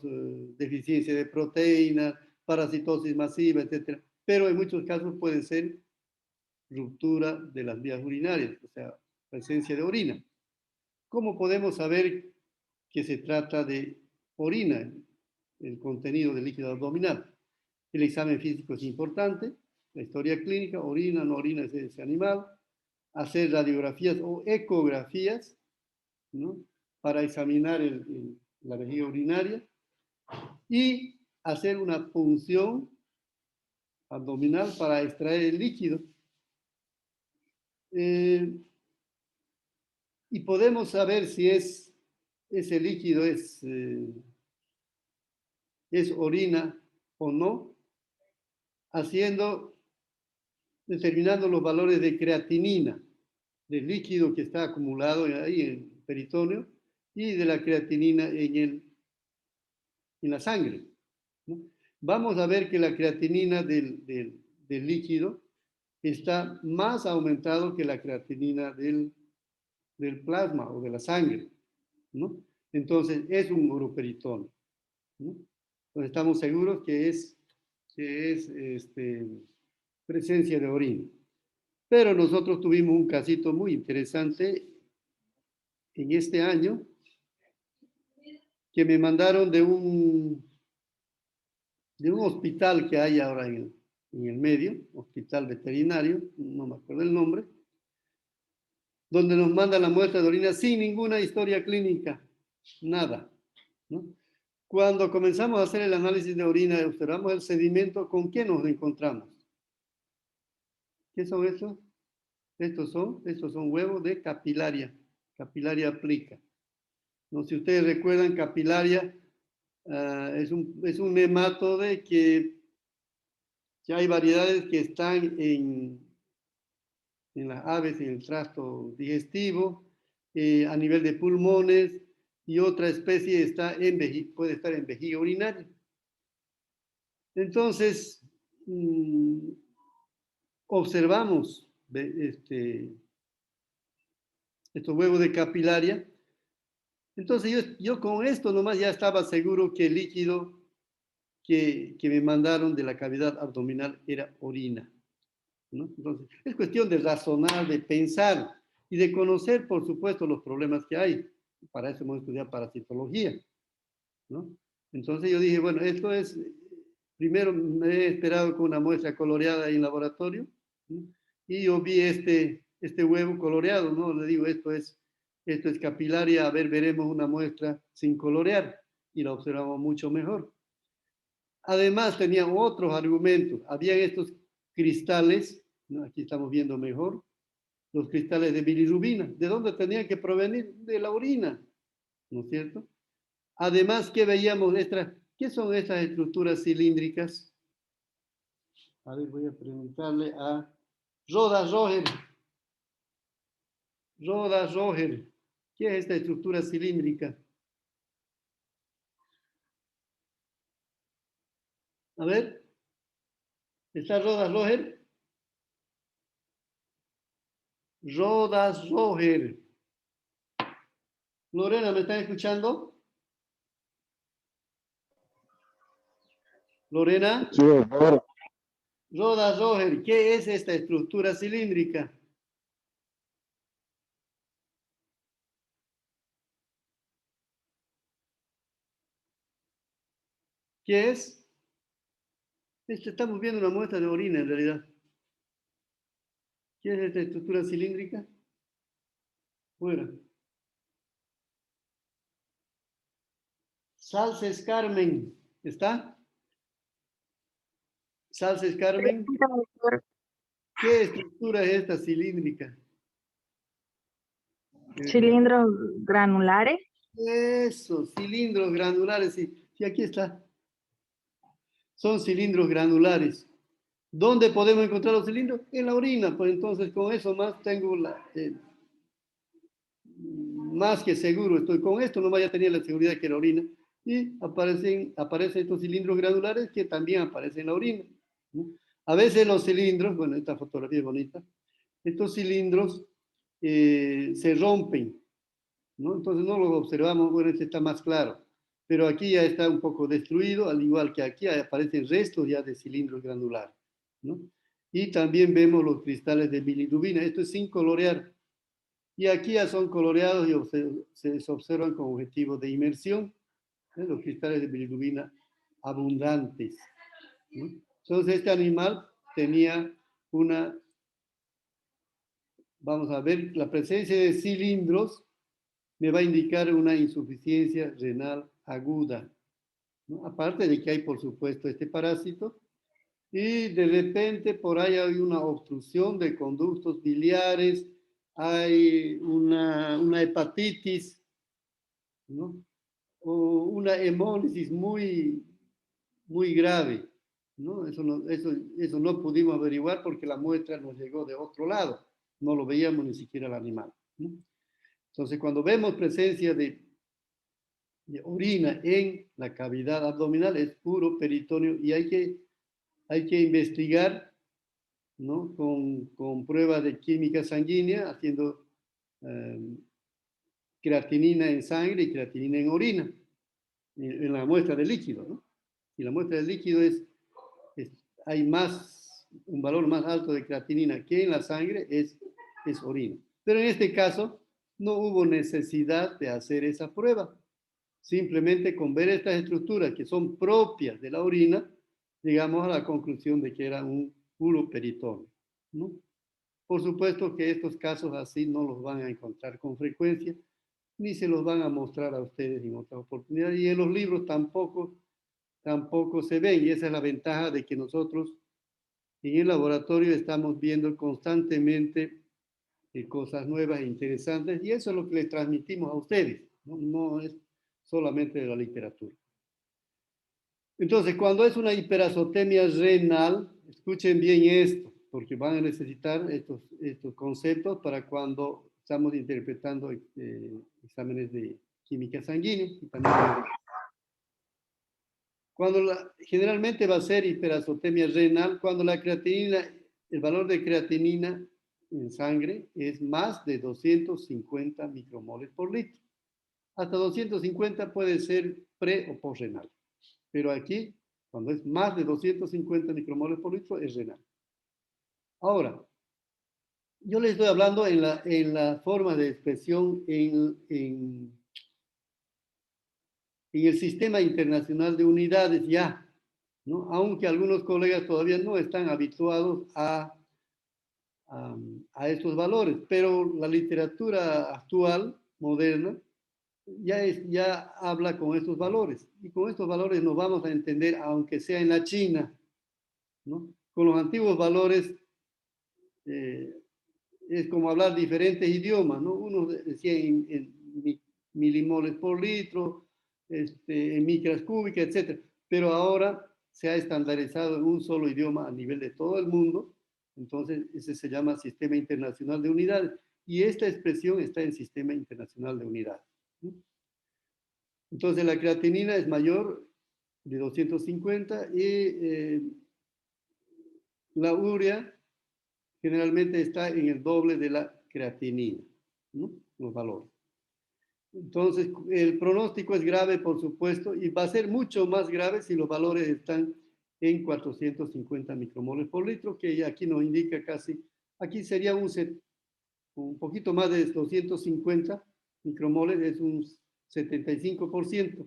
deficiencia de proteínas, parasitosis masiva, etc. Pero en muchos casos puede ser ruptura de las vías urinarias, o sea, presencia de orina. ¿Cómo podemos saber que se trata de orina, el contenido del líquido abdominal? El examen físico es importante, la historia clínica, orina, no orina ese animal, hacer radiografías o ecografías, ¿no?, para examinar la vejiga urinaria y hacer una punción abdominal para extraer el líquido. Y podemos saber si ese líquido es orina o no, determinando los valores de creatinina, del líquido que está acumulado ahí en el peritoneo y de la creatinina en la sangre, ¿no? Vamos a ver que la creatinina del líquido está más aumentado que la creatinina del plasma o de la sangre, ¿no? Entonces es un uroperitoneo, ¿no? Entonces estamos seguros que es presencia de orina. Pero nosotros tuvimos un casito muy interesante en este año que me mandaron de un hospital que hay ahora en el medio, hospital veterinario, no me acuerdo el nombre, donde nos manda la muestra de orina sin ninguna historia clínica, nada, ¿no? Cuando comenzamos a hacer el análisis de orina y observamos el sedimento, ¿con qué nos encontramos? ¿Qué son estos? Estos son huevos de capilaria plica. No sé si ustedes recuerdan, capilaria es un nematode que hay variedades que están en las aves, en el tracto digestivo, a nivel de pulmones, y otra especie puede estar en vejiga urinaria. Entonces, observamos estos huevos de capilaria. Entonces yo con esto nomás ya estaba seguro que el líquido que me mandaron de la cavidad abdominal era orina, ¿no? Entonces, es cuestión de razonar, de pensar y de conocer, por supuesto, los problemas que hay. Para eso hemos estudiado parasitología, ¿no? Entonces yo dije, bueno, primero me he esperado con una muestra coloreada en laboratorio, ¿no? Y yo vi este huevo coloreado, ¿no? Le digo, esto es capilaria, a ver, veremos una muestra sin colorear y la observamos mucho mejor. Además, tenían otros argumentos. Habían estos cristales, ¿no? Aquí estamos viendo mejor, los cristales de bilirrubina. ¿De dónde tenían que provenir? De la orina, ¿no es cierto? Además, ¿qué veíamos? ¿Qué son estas estructuras cilíndricas? A ver, voy a preguntarle a Roda Roger. Roda Roger, ¿qué es esta estructura cilíndrica? A ver, ¿está Roda Roger? Roda Roger. Lorena, ¿me están escuchando? Lorena. Sí, doctor. Roda Roger, ¿qué es esta estructura cilíndrica? ¿Qué es? Estamos viendo una muestra de orina en realidad. ¿Qué es esta estructura cilíndrica? Fuera. Salces Carmen, ¿está? Salces Carmen. ¿Qué estructura es esta cilíndrica? Cilindros granulares. Eso, cilindros granulares, sí, sí, aquí está. Son cilindros granulares. ¿Dónde podemos encontrar los cilindros? En la orina. Pues entonces con eso más tengo más que seguro estoy con esto, nomás ya tenía la seguridad que era orina. Y aparecen estos cilindros granulares que también aparecen en la orina, ¿no? A veces los cilindros, bueno, esta fotografía es bonita, estos cilindros se rompen, ¿no? Entonces no lo observamos, bueno, este está más claro. Pero aquí ya está un poco destruido, al igual que aquí aparecen restos ya de cilindros granulares, ¿no? Y también vemos los cristales de bilirrubina, esto es sin colorear. Y aquí ya son coloreados y se observan con objetivo de inmersión, ¿eh? Los cristales de bilirrubina abundantes, ¿no? Entonces este animal tenía una, vamos a ver, la presencia de cilindros me va a indicar una insuficiencia renal aguda, ¿no? Aparte de que hay, por supuesto, este parásito, y de repente por ahí hay una obstrucción de conductos biliares, hay una hepatitis, ¿no? O una hemólisis muy, muy grave, ¿no? Eso no pudimos averiguar porque la muestra nos llegó de otro lado, no lo veíamos ni siquiera el animal, ¿no? Entonces, cuando vemos presencia de orina en la cavidad abdominal, es puro peritoneo y hay que investigar, ¿no? Con pruebas de química sanguínea, haciendo creatinina en sangre y creatinina en orina, en la muestra de líquido, ¿no? Si la muestra de líquido hay un valor más alto de creatinina que en la sangre, es orina. Pero en este caso, no hubo necesidad de hacer esa prueba. Simplemente con ver estas estructuras que son propias de la orina, llegamos a la conclusión de que era un puro peritoneo, ¿no? Por supuesto que estos casos así no los van a encontrar con frecuencia, ni se los van a mostrar a ustedes en otra oportunidad, y en los libros tampoco se ven, y esa es la ventaja de que nosotros en el laboratorio estamos viendo constantemente cosas nuevas e interesantes, y eso es lo que les transmitimos a ustedes, ¿no? No es solamente de la literatura. Entonces, cuando es una hiperazotemia renal, escuchen bien esto, porque van a necesitar estos conceptos para cuando estamos interpretando exámenes de química sanguínea. Y también generalmente va a ser hiperazotemia renal cuando la creatinina, el valor de creatinina en sangre es más de 250 micromoles por litro. Hasta 250 puede ser pre o postrenal. Pero aquí, cuando es más de 250 micromoles por litro, es renal. Ahora, yo les estoy hablando en la forma de expresión en el Sistema Internacional de Unidades ya, ¿no? Aunque algunos colegas todavía no están habituados a estos valores, pero la literatura actual, moderna, ya habla con estos valores, y con estos valores nos vamos a entender, aunque sea en la China, ¿no? Con los antiguos valores es como hablar diferentes idiomas, ¿no? Uno decía en milimoles por litro, en micras cúbicas, etc. Pero ahora se ha estandarizado en un solo idioma a nivel de todo el mundo, entonces ese se llama Sistema Internacional de Unidades, y esta expresión está en Sistema Internacional de Unidades, ¿no? Entonces la creatinina es mayor de 250 y la urea generalmente está en el doble de la creatinina, ¿no? Los valores. Entonces, el pronóstico es grave, por supuesto, y va a ser mucho más grave si los valores están en 450 micromoles por litro, que aquí nos indica casi, aquí sería un poquito más de 250 micromoles, es un 75%,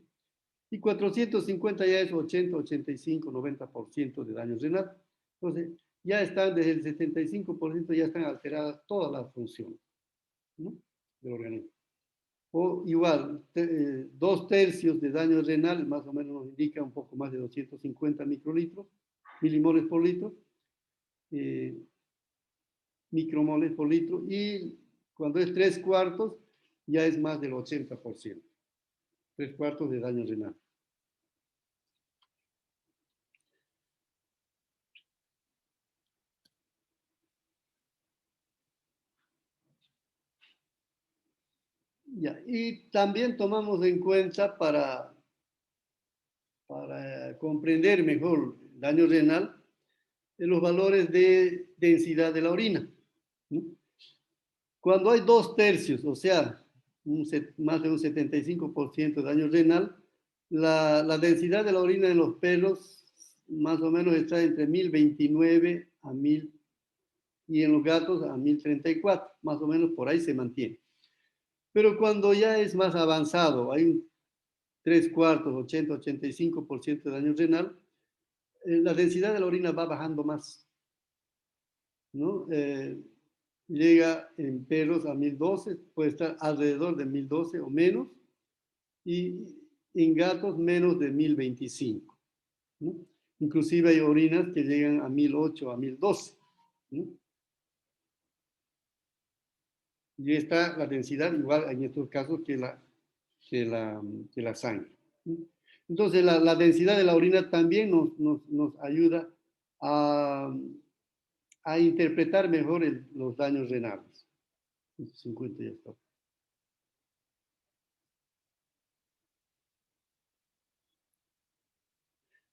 y 450 ya es 80, 85, 90% de daño renal. Entonces, ya están desde el 75%, ya están alteradas todas las funciones, ¿no? Del organismo. O igual, 2/3 de daño renal, más o menos nos indica un poco más de 250 milimoles por litro, micromoles por litro, y cuando es 3/4, ya es más del 80%. 3/4 de daño renal. Ya, y también tomamos en cuenta para comprender mejor el daño renal los valores de densidad de la orina, ¿no? Cuando hay 2/3, o sea, más de un 75% de daño renal. La densidad de la orina de los perros más o menos está entre 1029 a 1000, y en los gatos a 1034, más o menos por ahí se mantiene. Pero cuando ya es más avanzado, hay un 3/4, 80-85% de daño renal, la densidad de la orina va bajando más, ¿no? Llega en perros a 1012, puede estar alrededor de 1012 o menos, y en gatos menos de 1025, ¿no? Inclusive hay orinas que llegan a 1008, a 1012, ¿no? Y está la densidad igual en estos casos que la sangre, ¿no? Entonces la densidad de la orina también nos ayuda a interpretar mejor los daños renales. 50 ya está.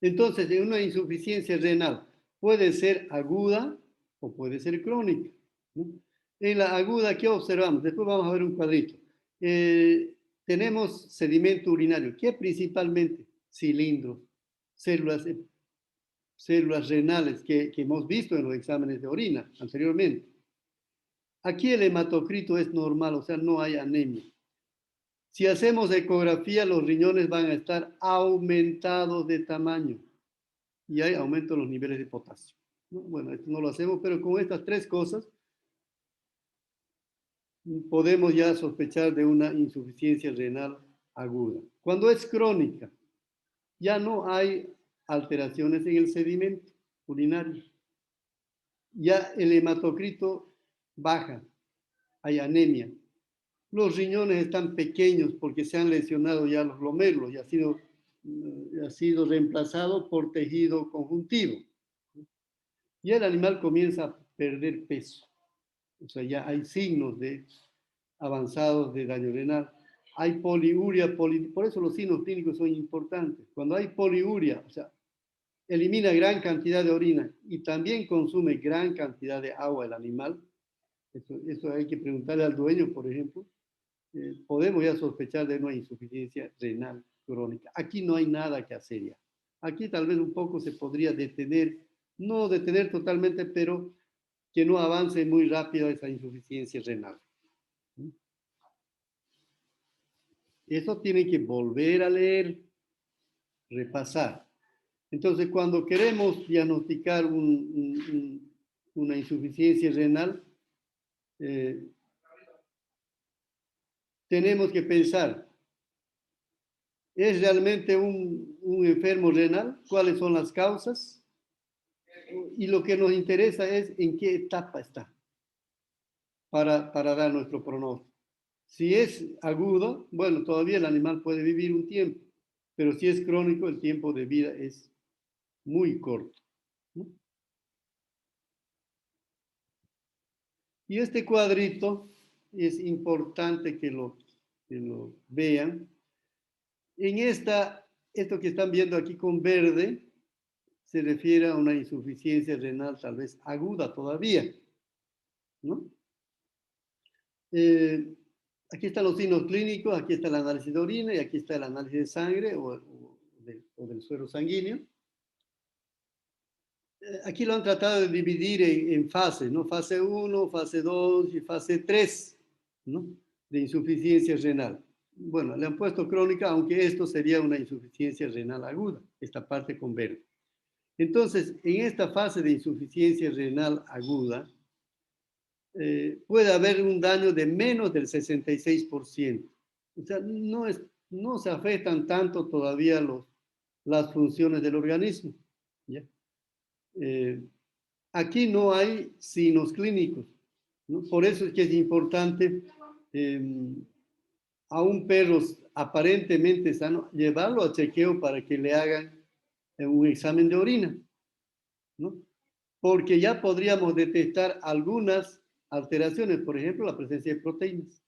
Entonces, en una insuficiencia renal puede ser aguda o puede ser crónica, ¿no? En la aguda, ¿qué observamos? Después vamos a ver un cuadrito. Tenemos sedimento urinario, que principalmente cilindros, células renales que hemos visto en los exámenes de orina anteriormente. Aquí el hematocrito es normal, o sea, no hay anemia. Si hacemos ecografía, los riñones van a estar aumentados de tamaño y hay aumento en los niveles de potasio, ¿no? Bueno, esto no lo hacemos, pero con estas tres cosas podemos ya sospechar de una insuficiencia renal aguda. Cuando es crónica, ya no hay alteraciones en el sedimento urinario. Ya el hematocrito baja, hay anemia. Los riñones están pequeños porque se han lesionado ya los glomérulos y ha sido reemplazado por tejido conjuntivo. Y el animal comienza a perder peso. O sea, ya hay signos avanzados de daño renal. Hay poliuria, por eso los signos clínicos son importantes. Cuando hay poliuria, o sea, elimina gran cantidad de orina y también consume gran cantidad de agua el animal, eso hay que preguntarle al dueño, por ejemplo, podemos ya sospechar de una insuficiencia renal crónica. Aquí no hay nada que hacer ya. Aquí tal vez un poco se podría detener, no detener totalmente, pero que no avance muy rápido esa insuficiencia renal. Eso tiene que volver a leer, repasar. Entonces, cuando queremos diagnosticar una insuficiencia renal, tenemos que pensar, ¿es realmente un enfermo renal? ¿Cuáles son las causas? Y lo que nos interesa es en qué etapa está para dar nuestro pronóstico. Si es agudo, bueno, todavía el animal puede vivir un tiempo, pero si es crónico, el tiempo de vida es muy corto, ¿no? Y este cuadrito es importante que lo vean. En esto que están viendo aquí con verde, se refiere a una insuficiencia renal tal vez aguda todavía, ¿no? Aquí están los signos clínicos, aquí está el análisis de orina y aquí está el análisis de sangre o del suero sanguíneo. Aquí lo han tratado de dividir en fases, ¿no? Fase 1, fase 2 y fase 3, ¿no? De insuficiencia renal. Bueno, le han puesto crónica, aunque esto sería una insuficiencia renal aguda, esta parte con verde. Entonces, en esta fase de insuficiencia renal aguda, puede haber un daño de menos del 66%. O sea, no se afectan tanto todavía las funciones del organismo, ¿ya? Aquí no hay signos clínicos, ¿no? Por eso es que es importante a un perro aparentemente sano llevarlo a chequeo para que le hagan un examen de orina, ¿no? Porque ya podríamos detectar algunas alteraciones, por ejemplo, la presencia de proteínas.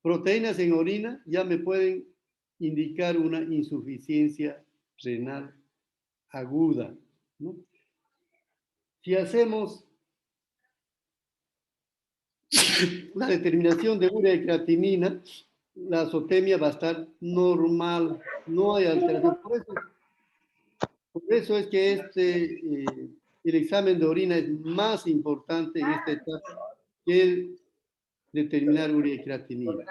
Proteínas en orina ya me pueden indicar una insuficiencia renal aguda, ¿no? Si hacemos la determinación de urea y creatinina, la azotemia va a estar normal, no hay alteración. Por eso es que el examen de orina es más importante en esta etapa que el determinar urea y creatinina.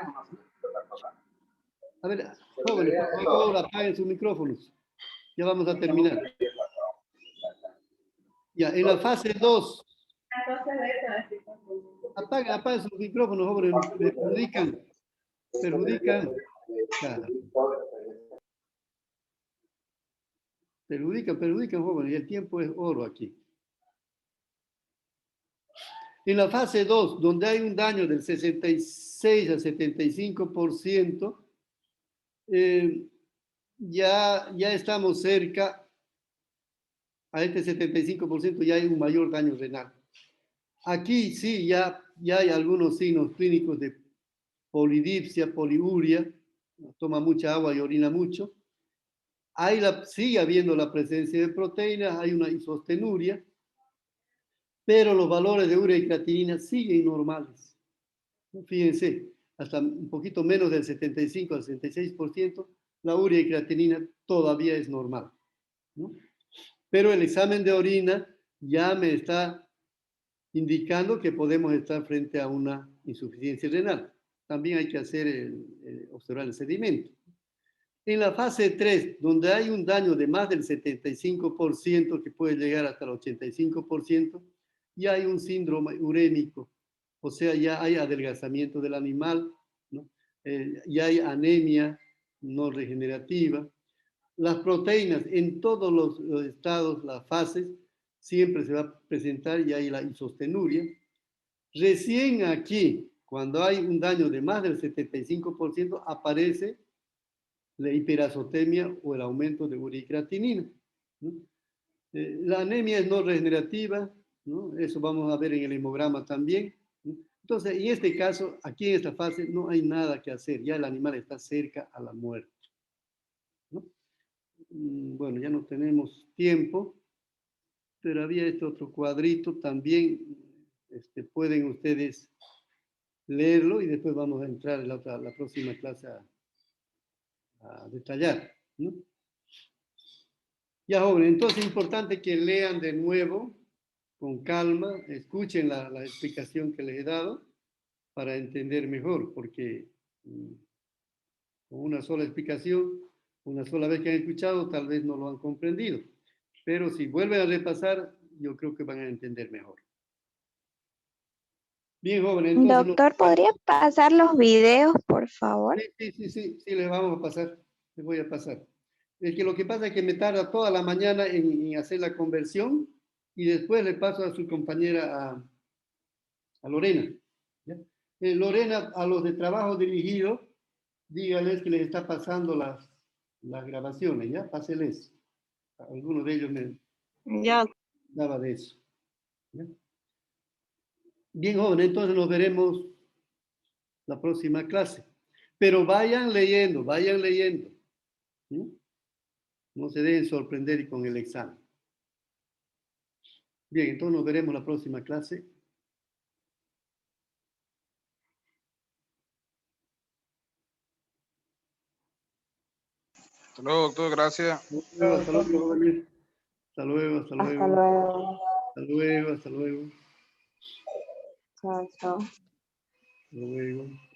A ver, jóvenes, por favor, apaguen sus micrófonos. Ya vamos a terminar. Ya, en la fase 2. Apaguen sus micrófonos, jóvenes, me perjudican. Claro. Perjudican, jóvenes, y el tiempo es oro aquí. En la fase 2, donde hay un daño del 66 a 75%, ya estamos cerca a este 75%, ya hay un mayor daño renal. Aquí sí, ya hay algunos signos clínicos de polidipsia, poliuria, toma mucha agua y orina mucho. Sigue habiendo la presencia de proteínas, hay una isostenuria, pero los valores de urea y creatinina siguen normales. Fíjense, hasta un poquito menos del 75 al 66%, la urea y creatinina todavía es normal, ¿no? Pero el examen de orina ya me está indicando que podemos estar frente a una insuficiencia renal. También hay que hacer observar el sedimento. En la fase 3, donde hay un daño de más del 75%, que puede llegar hasta el 85%, ya hay un síndrome urémico, o sea, ya hay adelgazamiento del animal, ¿no? Ya hay anemia no regenerativa. Las proteínas en todos los estados, las fases, siempre se va a presentar y hay la isostenuria. Recién aquí, cuando hay un daño de más del 75%, aparece la hiperazotemia o el aumento de urea y creatinina, ¿no? La anemia es no regenerativa, ¿no? Eso vamos a ver en el hemograma también, ¿no? Entonces, en este caso, aquí en esta fase no hay nada que hacer, ya el animal está cerca a la muerte, ¿no? Bueno, ya no tenemos tiempo, pero había este otro cuadrito también, pueden ustedes leerlo y después vamos a entrar en la próxima clase a detallar, ¿no? Ya, jóvenes, entonces es importante que lean de nuevo, con calma, escuchen la explicación que les he dado para entender mejor, porque con una sola explicación, una sola vez que han escuchado, tal vez no lo han comprendido. Pero si vuelven a repasar, yo creo que van a entender mejor. Bien, jóvenes, entonces... Doctor, ¿podría pasar los videos, por favor? Sí, les vamos a pasar, les voy a pasar. Es que lo que pasa es que me tarda toda la mañana en hacer la conversión y después le paso a su compañera, a Lorena, ¿ya? Lorena, a los de trabajo dirigido, dígales que les está pasando las grabaciones, ¿ya? Páseles. Algunos de ellos me daba de eso, ¿ya? Bien, jóvenes, entonces nos veremos la próxima clase. Pero vayan leyendo, ¿sí? No se dejen sorprender con el examen. Bien, entonces nos veremos la próxima clase. Hasta luego, doctor, gracias. Hasta luego, jóvenes. Hasta luego. Hasta luego. Hasta luego. Chao, chao. Hasta luego.